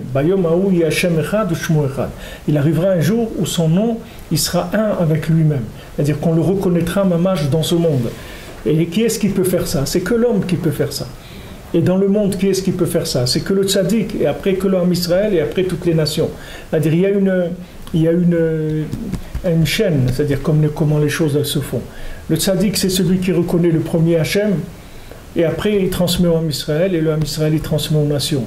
Il arrivera un jour où son nom, il sera un avec lui-même. C'est-à-dire qu'on le reconnaîtra mamash dans ce monde. Et qui est-ce qui peut faire ça? C'est que l'homme qui peut faire ça. Et dans le monde, qui est-ce qui peut faire ça? C'est que le tzaddik, et après que l'homme Israël, et après toutes les nations. C'est-à-dire il y a une chaîne, c'est-à-dire comment les choses elles se font. Le tzaddik, c'est celui qui reconnaît le premier Hachem, et après il transmet au Ham Israël, et le Ham Israël il transmet aux nations.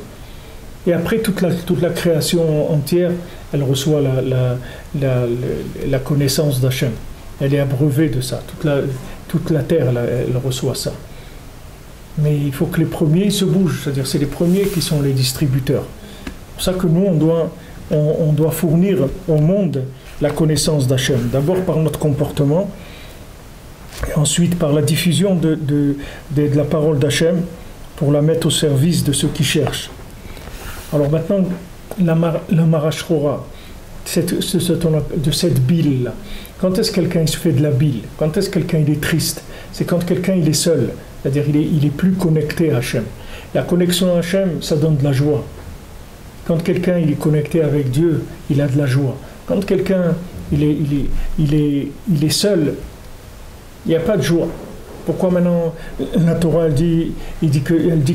Et après toute la création entière, elle reçoit la connaissance d'Hachem. Elle est abreuvée de ça. Toute la terre, elle reçoit ça. Mais il faut que les premiers se bougent, c'est-à-dire c'est les premiers qui sont les distributeurs. C'est pour ça que nous, on doit fournir au monde la connaissance d'Hachem. D'abord par notre comportement, et ensuite par la diffusion de la parole d'Hachem pour la mettre au service de ceux qui cherchent. Alors maintenant, la marachrora, de cette bile-là. Quand est-ce que quelqu'un se fait de la bile? Quand est-ce que quelqu'un il est triste? C'est quand quelqu'un il est seul, c'est-à-dire il est plus connecté à Hachem. La connexion à Hachem, ça donne de la joie. Quand quelqu'un il est connecté avec Dieu, il a de la joie. Quand quelqu'un il est seul, il n'y a pas de joie. Pourquoi maintenant la Torah elle dit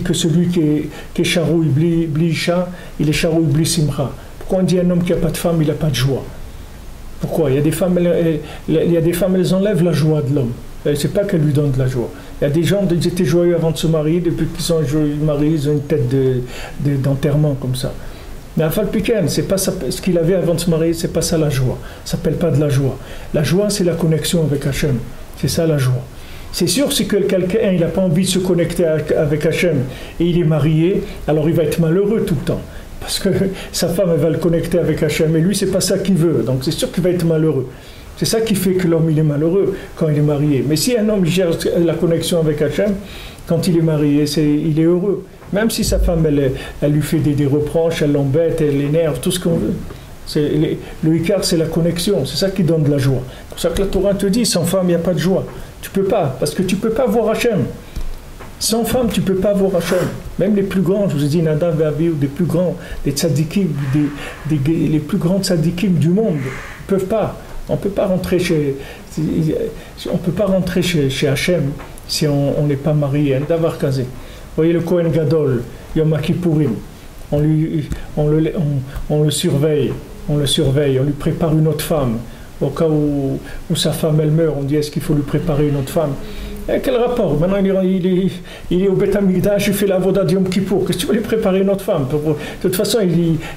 que celui qui est charoui bli isha, il est charoui bli simcha. Pourquoi on dit un homme qui n'a pas de femme, il n'a pas de joie? Pourquoi? Il y a des femmes, elles enlèvent la joie de l'homme. C'est pas qu'elles lui donnent de la joie. Il y a des gens, ils étaient joyeux avant de se marier, depuis qu'ils sont mariés, ils ont une tête d'enterrement comme ça. Mais Afal Piken, c'est pas ça, ce qu'il avait avant de se marier, c'est pas ça la joie. Ça s'appelle pas de la joie. La joie, c'est la connexion avec Hachem. C'est ça la joie. C'est sûr, si quelqu'un il n'a pas envie de se connecter avec Hachem et il est marié, alors il va être malheureux tout le temps. Parce que sa femme elle va le connecter avec Hachem et lui c'est pas ça qu'il veut. Donc c'est sûr qu'il va être malheureux. C'est ça qui fait que l'homme il est malheureux quand il est marié. Mais si un homme cherche la connexion avec Hachem, quand il est marié, il est heureux. Même si sa femme elle lui fait des reproches, elle l'embête, elle l'énerve, tout ce qu'on veut. Le Icar c'est la connexion, c'est ça qui donne de la joie. C'est pour ça que la Torah te dit, sans femme il n'y a pas de joie. Tu peux pas, parce que tu peux pas voir Hachem. Sans femme, tu peux pas voir Hachem. Même les plus grands, je vous ai dit, Nadav et Abihu, des plus grands, des tzadikim, les plus grands tzadikim du monde, ils peuvent pas. On peut pas rentrer chez Hachem si on n'est pas marié. Un davar kazé. Vous voyez le Kohen Gadol, Yom Kippourim, on le surveille, on lui prépare une autre femme. Au cas où sa femme elle meurt, on dit est-ce qu'il faut lui préparer une autre femme? Et quel rapport? Maintenant il est au Beth Amikdash, il fait la voda de Yom Kippour. Qu'est-ce que tu veux lui préparer une autre femme? De toute façon,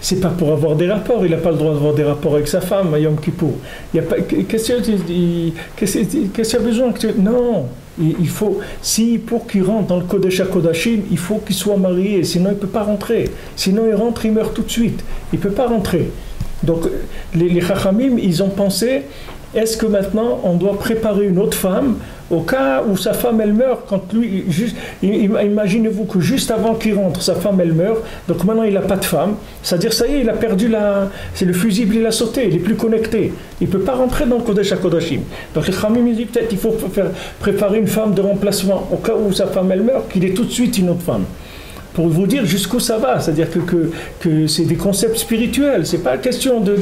c'est pas pour avoir des rapports, il n'a pas le droit d'avoir des rapports avec sa femme à Yom Kippour. Qu'est-ce qu'il y a besoin? Non, il faut, pour qu'il rentre dans le Kodesh HaKodashim, il faut qu'il soit marié, sinon il ne peut pas rentrer. Sinon il rentre, il meurt tout de suite. Il ne peut pas rentrer. Donc les Chachamim, ils ont pensé, est-ce que maintenant on doit préparer une autre femme au cas où sa femme elle meurt, quand lui, imaginez-vous que juste avant qu'il rentre, sa femme elle meurt, donc maintenant il n'a pas de femme, c'est-à-dire ça y est, il a perdu c'est le fusible, il a sauté, il n'est plus connecté, il ne peut pas rentrer dans le Kodesh HaKodashim. Donc les Chachamim ils disent peut-être il faut préparer une femme de remplacement, au cas où sa femme elle meurt, qu'il ait tout de suite une autre femme. Pour vous dire jusqu'où ça va, c'est-à-dire que c'est des concepts spirituels, c'est pas question de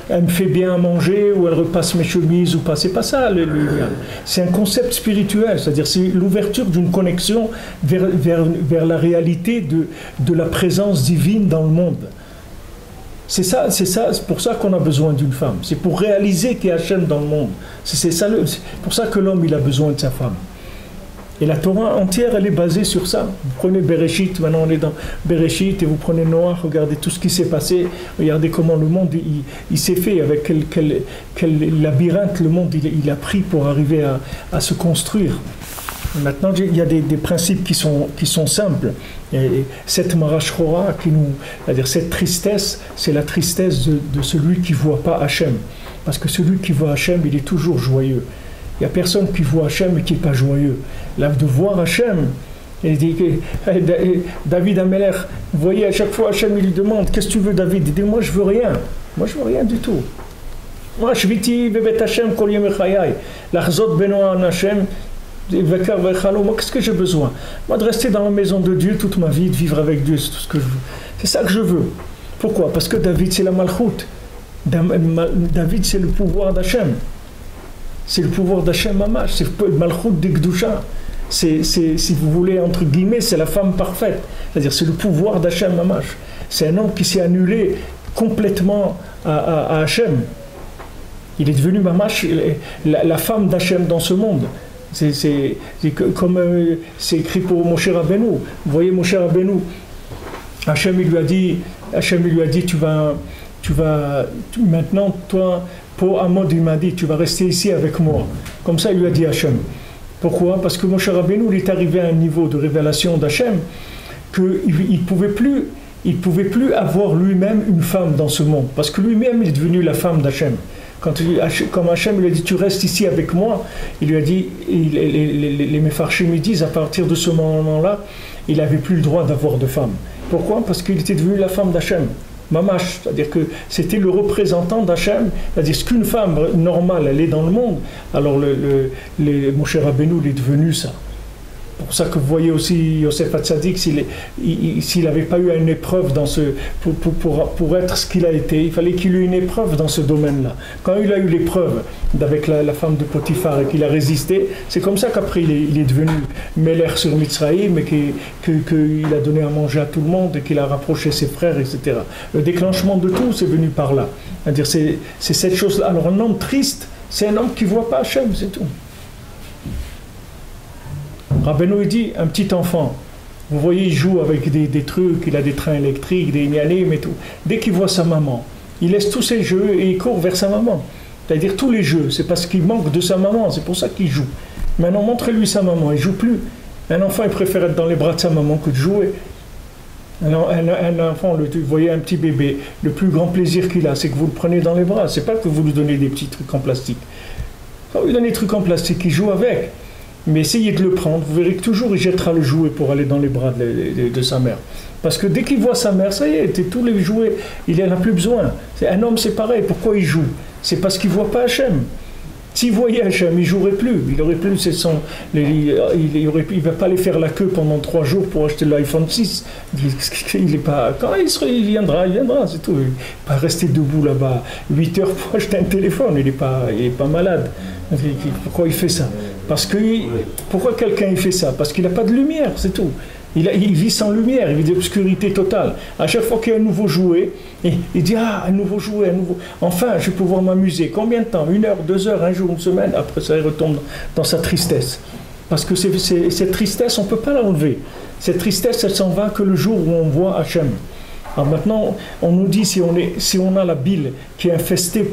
elle me fait bien à manger ou elle repasse mes chemises ou pas, c'est pas ça c'est un concept spirituel, c'est-à-dire c'est l'ouverture d'une connexion vers la réalité de la présence divine dans le monde. C'est pour ça qu'on a besoin d'une femme. C'est pour réaliser qu'il y a Hachem dans le monde. C'est pour ça que l'homme, il a besoin de sa femme. Et la Torah entière, elle est basée sur ça. Vous prenez Bereshit, maintenant on est dans Bereshit, et vous prenez Noah, regardez tout ce qui s'est passé, regardez comment le monde, il s'est fait, avec quel labyrinthe le monde, il a pris pour arriver à se construire. Maintenant, il y a des principes qui sont simples. Et cette marachora, c'est-à-dire cette tristesse, c'est la tristesse de celui qui ne voit pas Hachem. Parce que celui qui voit Hachem, il est toujours joyeux. Il n'y a personne qui voit Hachem et qui n'est pas joyeux. Là, de voir Hachem, David Ameler, vous voyez, à chaque fois Hachem, il lui demande, qu'est-ce que tu veux, David? Il dit, moi je veux rien. Moi je veux rien du tout. Moi, je viti bebet Hachem kol yom chayai, lachzot beno an Hachem, moi, qu'est-ce que j'ai besoin? Moi, de rester dans la maison de Dieu toute ma vie, de vivre avec Dieu, c'est tout ce que je veux. C'est ça que je veux. Pourquoi? Parce que David, c'est la malchoute. David, c'est le pouvoir d'Hachem. C'est le pouvoir d'Hachem Mamash. C'est le malchoute d'Ikdusha. Si vous voulez, entre guillemets, c'est la femme parfaite. C'est-à-dire, c'est le pouvoir d'Hachem Mamash. C'est un homme qui s'est annulé complètement à Hachem. Il est devenu Mamash, la femme d'Hachem dans ce monde. C'est comme c'est écrit pour Moshe Rabbeinu. Vous voyez Moshe Rabbeinu, Hachem il lui a dit tu vas maintenant toi pour Amod il m'a dit tu vas rester ici avec moi. Comme ça il lui a dit Hachem. Pourquoi? Parce que Moshe Rabbeinu il est arrivé à un niveau de révélation d'Hachem qu'il pouvait plus avoir lui-même une femme dans ce monde parce que lui-même il est devenu la femme d'Hachem. Comme Hachem lui a dit tu restes ici avec moi, il lui a dit, les Mefarshim disent à partir de ce moment-là, il n'avait plus le droit d'avoir de femme. Pourquoi? Parce qu'il était devenu la femme d'Hachem, Mamash, c'est-à-dire que c'était le représentant d'Hachem, c'est-à-dire ce qu'une femme normale elle est dans le monde, alors Moshe Rabbeinu il est devenu ça. C'est pour ça que vous voyez aussi Yosef Hatzadik, s'il n'avait pas eu une épreuve pour être ce qu'il a été, il fallait qu'il ait eu une épreuve dans ce domaine-là. Quand il a eu l'épreuve avec la femme de Potiphar et qu'il a résisté, c'est comme ça qu'après il est devenu Meler sur Mitzraïm et qu'il a donné à manger à tout le monde et qu'il a rapproché ses frères, etc. Le déclenchement de tout, c'est venu par là. C'est-à-dire, c'est cette chose-là. Alors un homme triste, c'est un homme qui ne voit pas Hachem, c'est tout. Rabbeinu dit, un petit enfant, vous voyez, il joue avec des trucs, il a des trains électriques, des ignanim et tout. Dès qu'il voit sa maman, il laisse tous ses jeux et il court vers sa maman. C'est-à-dire tous les jeux, c'est parce qu'il manque de sa maman, c'est pour ça qu'il joue. Maintenant, montrez-lui sa maman, il ne joue plus. Un enfant, il préfère être dans les bras de sa maman que de jouer. Un enfant, vous voyez un petit bébé, le plus grand plaisir qu'il a, c'est que vous le prenez dans les bras. C'est pas que vous lui donnez des petits trucs en plastique. Quand vous lui donnez des trucs en plastique, il joue avec. Mais essayez de le prendre, vous verrez que toujours il jettera le jouet pour aller dans les bras de sa mère. Parce que dès qu'il voit sa mère, ça y est, tous les jouets, il n'en a plus besoin. Un homme, c'est pareil. Pourquoi il joue? C'est parce qu'il ne voit pas Hachem. S'il voyait Hachem, il ne jouerait plus. Il aurait plus, il ne va pas aller faire la queue pendant 3 jours pour acheter l'iPhone 6. Il est pas, quand il viendra, c'est tout. Il ne va pas rester debout là-bas 8 heures pour acheter un téléphone. Il n'est pas malade. Pourquoi il fait ça? Pourquoi quelqu'un il fait ça? Parce qu'il n'a pas de lumière, c'est tout. Il vit sans lumière, il vit d'obscurité totale. À chaque fois qu'il y a un nouveau jouet, il dit un nouveau jouet, enfin je vais pouvoir m'amuser. Combien de temps? 1 heure, 2 heures, 1 jour, 1 semaine? Après ça, il retombe dans sa tristesse. Parce que cette tristesse, on ne peut pas l'enlever. Cette tristesse, elle s'en va que le jour où on voit Hachem. Alors maintenant, on nous dit si on a la bile qui est infestée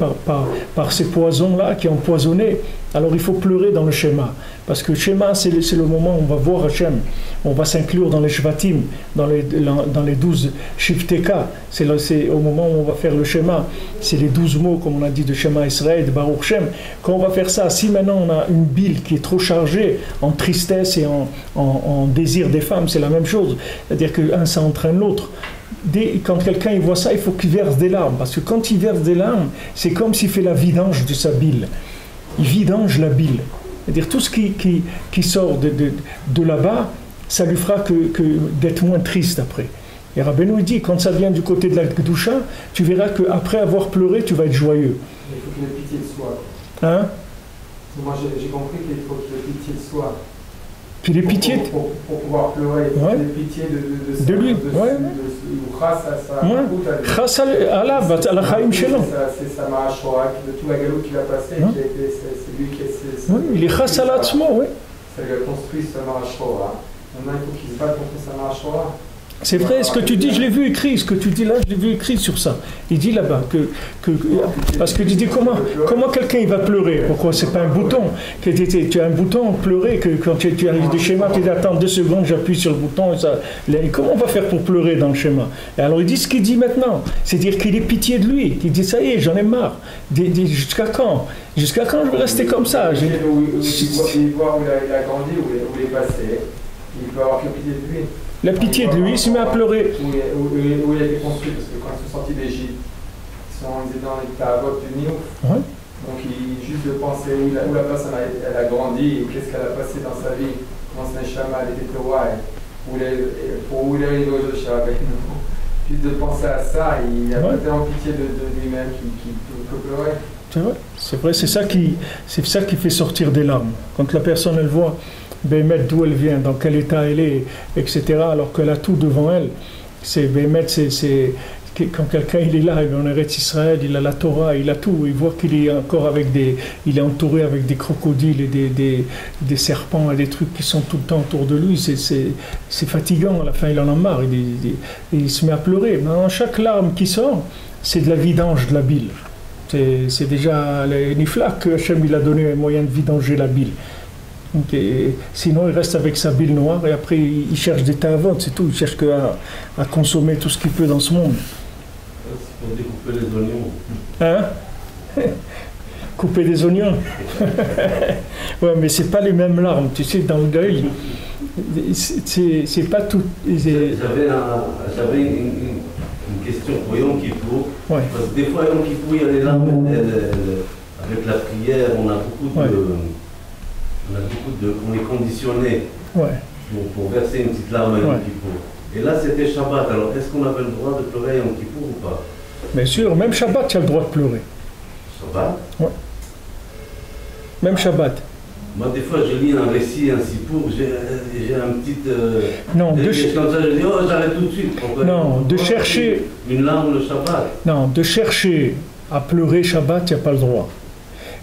par ces poisons-là, qui est empoisonnée, alors il faut pleurer dans le schéma. Parce que le schéma, c'est le moment où on va voir Hachem. On va s'inclure dans les Shvatim, dans les 12 Shifteka. C'est au moment où on va faire le schéma. C'est les 12 mots, comme on a dit, de Shema Israël, de Baruch Shem. Quand on va faire ça, si maintenant on a une bile qui est trop chargée en tristesse et en désir des femmes, c'est la même chose. C'est-à-dire qu'un, ça entraîne l'autre. Quand quelqu'un il voit ça, il faut qu'il verse des larmes. Parce que quand il verse des larmes, c'est comme s'il fait la vidange de sa bile. Il vidange la bile. C'est-à-dire tout ce qui sort de là-bas, ça lui fera que d'être moins triste après. Et Rabbeinu dit, quand ça vient du côté de la Kedusha, tu verras qu'après avoir pleuré, tu vas être joyeux. Il faut qu'il ait pitié de soi. Hein? Moi j'ai compris qu'il faut qu'il ait pitié de soi. Qu'il ait pitié pour pouvoir pleurer, ouais. qu'il ait pitié de lui. Grâce à sa grâce à Allah, à la Chaim Shelo. C'est sa Mahashora, de tout la galoute qu'il a passé, c'est lui qui est. Oui, il est grâce à l'Atzmo, oui. Ça lui a construit sa Mahashora. Maintenant, il faut qu'il se batte contre sa Mahashora. C'est vrai, ce que tu dis, je l'ai vu écrit, ce que tu dis là, je l'ai vu écrit sur ça. Il dit là-bas parce que tu dis comment quelqu'un il va pleurer? Pourquoi c'est pas un bouton? Tu as un bouton pleurer que quand tu arrives du schéma, tu dis attends 2 secondes, j'appuie sur le bouton et ça. Comment on va faire pour pleurer dans le schéma? Et alors il dit ce qu'il dit maintenant, c'est dire qu'il ait pitié de lui, qu'il dit ça y est, j'en ai marre. Jusqu'à quand? Jusqu'à quand je vais rester comme ça? Il voit où il a grandi, où il est passé. Il peut avoir que pitié de lui. La pitié de lui, il se met à pleurer. Où il a été construit, parce que quand ils sont sortis d'Égypte, ils étaient dans les Tavot du Nil. Ouais. Donc, juste de penser où la personne elle a grandi, qu'est-ce qu'elle a passé dans sa vie, comment c'est un chama, elle était Torah, où il est arrivé au Shabbat. Juste de penser à ça, il a tellement pitié de lui-même qu'il peut pleurer. C'est vrai, c'est ça qui fait sortir des larmes. Quand la personne elle voit Bémet d'où elle vient, dans quel état elle est, etc., alors qu'elle a tout devant elle, Bémet, c'est quand quelqu'un il est là, il est en Eretz Israël, il a la Torah, il a tout, il voit qu'il est encore il est entouré avec des crocodiles et des serpents et des trucs qui sont tout le temps autour de lui, c'est fatigant, à la fin il en a marre, il se met à pleurer. Maintenant, chaque larme qui sort, c'est de la vidange de la bile. C'est déjà les nifla que Hachem il a donné un moyen de vidanger la bile. Donc, sinon il reste avec sa bile noire et après il cherche des tavotes, c'est tout, il cherche à consommer tout ce qu'il peut dans ce monde. C'est pour découper les oignons. Hein? Couper des oignons. Ouais, mais c'est pas les mêmes larmes, tu sais, dans le deuil, c'est pas tout. J'avais une question pour Yom Kippour. Ouais. Parce que des fois, Yom Kippour, il y a les larmes, avec la prière, on a beaucoup on est conditionné pour verser une petite larme à Yom Kippour. Et là, c'était Shabbat. Alors, est-ce qu'on avait le droit de pleurer à Yom Kippour ou pas? Bien sûr, même Shabbat, tu as le droit de pleurer. Shabbat? Ouais. Même Shabbat. Moi, des fois, je lis un récit, un sipour, j'ai un petit... non, comme ça, je dis, oh, j'arrête tout de suite. Non, de chercher... Une larme le Shabbat. Non, de chercher à pleurer Shabbat, tu n'as pas le droit.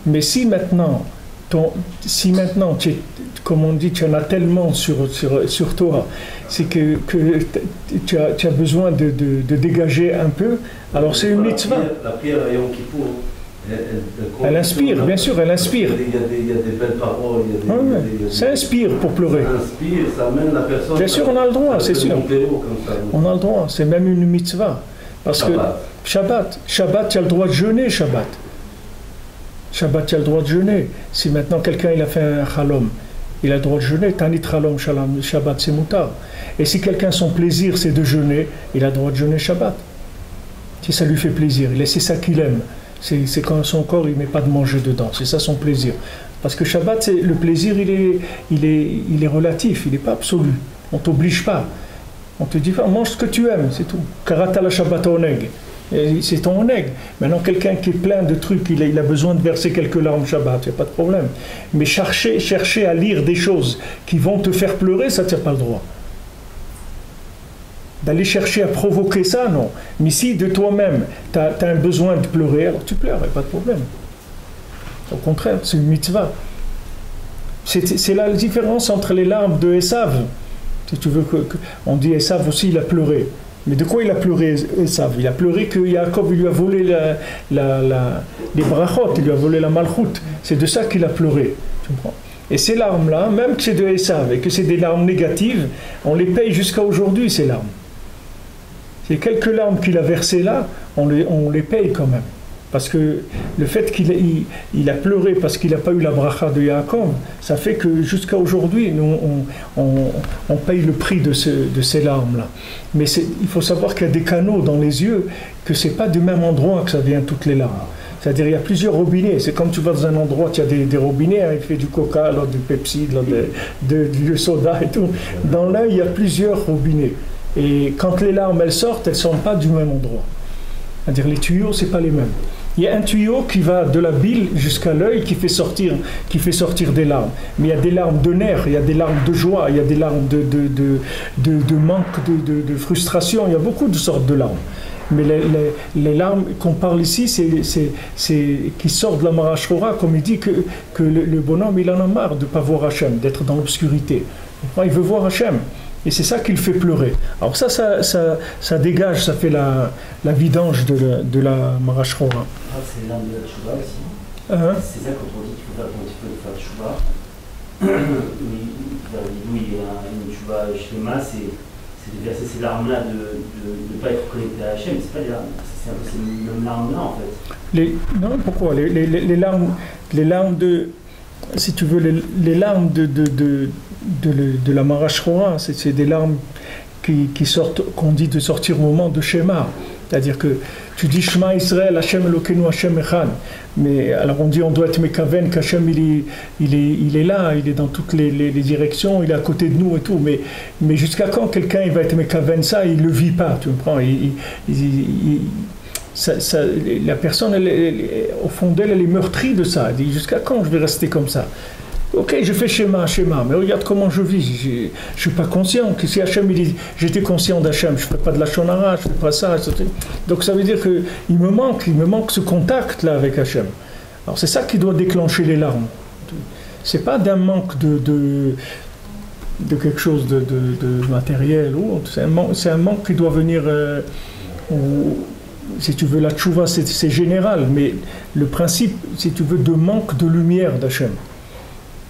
Mais si maintenant, tu es, comme on dit, tu en as tellement sur toi, c'est que tu as besoin de dégager un peu, alors c'est une mitzvah. La prière à Yom Kippour, elle inspire, bien sûr, elle inspire. Il y a des belles paroles. Ça inspire pour pleurer. Ça inspire, ça amène la personne. Bien sûr, on a le droit, c'est sûr. On a le droit, c'est même une mitzvah. Parce que Shabbat, tu as le droit de jeûner, Shabbat, tu as le droit de jeûner. Si maintenant quelqu'un il a fait un chalom, il a le droit de jeûner. Tanit chalom, Shabbat, c'est moutar. Et si quelqu'un, son plaisir, c'est de jeûner, il a le droit de jeûner Shabbat. Si ça lui fait plaisir, c'est ça qu'il aime. C'est quand son corps, il ne met pas de manger dedans. C'est ça son plaisir. Parce que Shabbat, le plaisir, il est relatif, il n'est pas absolu. On ne t'oblige pas. On te dit, mange ce que tu aimes, c'est tout. Karata la Shabbat oneg. C'est ton oneg. Maintenant, quelqu'un qui est plein de trucs, il a besoin de verser quelques larmes Shabbat, il n'y a pas de problème. Mais chercher à lire des choses qui vont te faire pleurer, ça, tu n'as pas le droit. D'aller chercher à provoquer ça, non. Mais si de toi-même, tu as un besoin de pleurer, alors tu pleures, il n'y a pas de problème. Au contraire, c'est une mitzvah. C'est la différence entre les larmes de Esav. Si tu veux on dit Esav aussi, il a pleuré. Mais de quoi il a pleuré, Esav? Il a pleuré que Yaakov lui a volé les brachot, il lui a volé la malchoute. C'est de ça qu'il a pleuré. Tu comprends? Et ces larmes-là, même que c'est de Esav et que c'est des larmes négatives, on les paye jusqu'à aujourd'hui, ces larmes. C'est quelques larmes qu'il a versées là, on les paye quand même. Parce que le fait qu'il a pleuré parce qu'il n'a pas eu la bracha de Yaakov, ça fait que jusqu'à aujourd'hui, nous, on paye le prix de ces larmes-là. Mais il faut savoir qu'il y a des canaux dans les yeux, que ce n'est pas du même endroit que ça vient toutes les larmes. C'est-à-dire il y a plusieurs robinets. C'est comme tu vas dans un endroit, tu as des robinets, hein, il fait du coca, là, du Pepsi, là, du soda et tout. Dans l'œil, il y a plusieurs robinets. Et quand les larmes elles sortent, elles ne sont pas du même endroit. C'est-à-dire les tuyaux, c'est pas les mêmes. Il y a un tuyau qui va de la bile jusqu'à l'œil qui fait sortir des larmes. Mais il y a des larmes de nerfs, il y a des larmes de joie, il y a des larmes de manque, de frustration. Il y a beaucoup de sortes de larmes. Mais les larmes qu'on parle ici, c'est qui sortent de la Marashora, comme il dit que le bonhomme, il en a marre de ne pas voir Hachem, d'être dans l'obscurité. Il veut voir Hachem. Et c'est ça qui le fait pleurer. Alors ça dégage, ça fait la vidange de la Marashora. C'est l'âme de la Tchouva aussi. C'est ça quand on dit qu'il faut faire un petit peu de faire Tchouva. Oui, il y a une Tchouva Shlema, c'est de verser ces larmes-là, de ne pas être connecté à Hachem. C'est pas des larmes, c'est un peu ces mêmes larmes-là en fait. Non, pourquoi les larmes de, si tu veux, les larmes de la Marashora, c'est des larmes qui sortent, qu'on dit de sortir au moment de Shema. C'est-à-dire que tu dis Shema Israël, Hachem Elokeinu, Hachem Echad. Mais alors on dit on doit être mekaven, qu'Hachem il est là, il est dans toutes les directions, il est à côté de nous et tout. Mais jusqu'à quand quelqu'un il va être mekaven ça, il le vit pas, tu comprends? La personne, au fond d'elle, elle est meurtrie de ça. Elle dit jusqu'à quand je vais rester comme ça? Ok, je fais schéma, mais regarde comment je vis. Je ne suis pas conscient. Que si Hachem, j'étais conscient d'Hachem, je ne ferais pas de la shonara, je ne ferais pas ça, etc. Donc ça veut dire qu'il me manque ce contact-là avec Hachem. Alors c'est ça qui doit déclencher les larmes. Ce n'est pas d'un manque de quelque chose de matériel ou autre. C'est un manque qui doit venir... si tu veux, la tchouva, c'est général, mais le principe, si tu veux, de manque de lumière d'Hachem.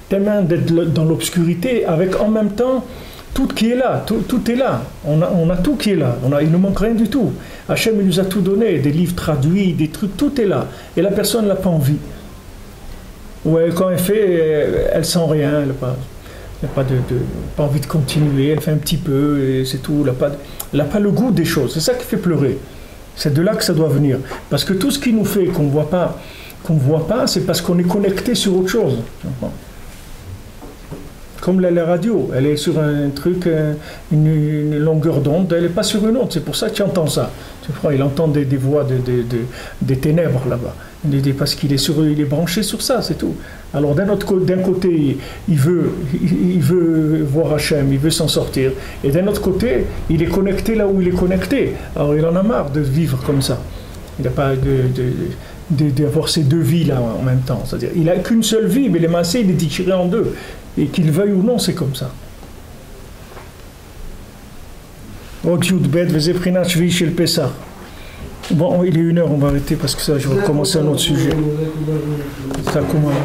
Tellement d'être dans l'obscurité, avec en même temps tout qui est là, tout est là. On a tout qui est là, il ne manque rien du tout. Hachem il nous a tout donné, des livres traduits, des trucs, tout est là. Et la personne n'a pas envie. Ou quand elle fait, elle sent rien, elle n'a pas envie de continuer, elle fait un petit peu, et c'est tout. Elle n'a pas le goût des choses, c'est ça qui fait pleurer. C'est de là que ça doit venir. Parce que tout ce qui nous fait qu'on ne voit pas, c'est parce qu'on est connecté sur autre chose. Comme la radio, elle est sur un truc, une longueur d'onde, elle n'est pas sur une autre, c'est pour ça que tu entends ça. Tu vois, il entend des voix des ténèbres là-bas, parce qu'il est branché sur ça, c'est tout. Alors d'un côté, il veut voir Hachem, il veut s'en sortir, et d'un autre côté, il est connecté là où il est connecté. Alors il en a marre de vivre comme ça. Il n'a pas d'avoir ces deux vies là en même temps. C'est-à-dire, il n'a qu'une seule vie, mais les massés, il est déchiré en deux. Et qu'il veuille ou non, c'est comme ça. Bon, il est 1h, on va arrêter parce que ça, je vais recommencer un autre sujet. Ça commence.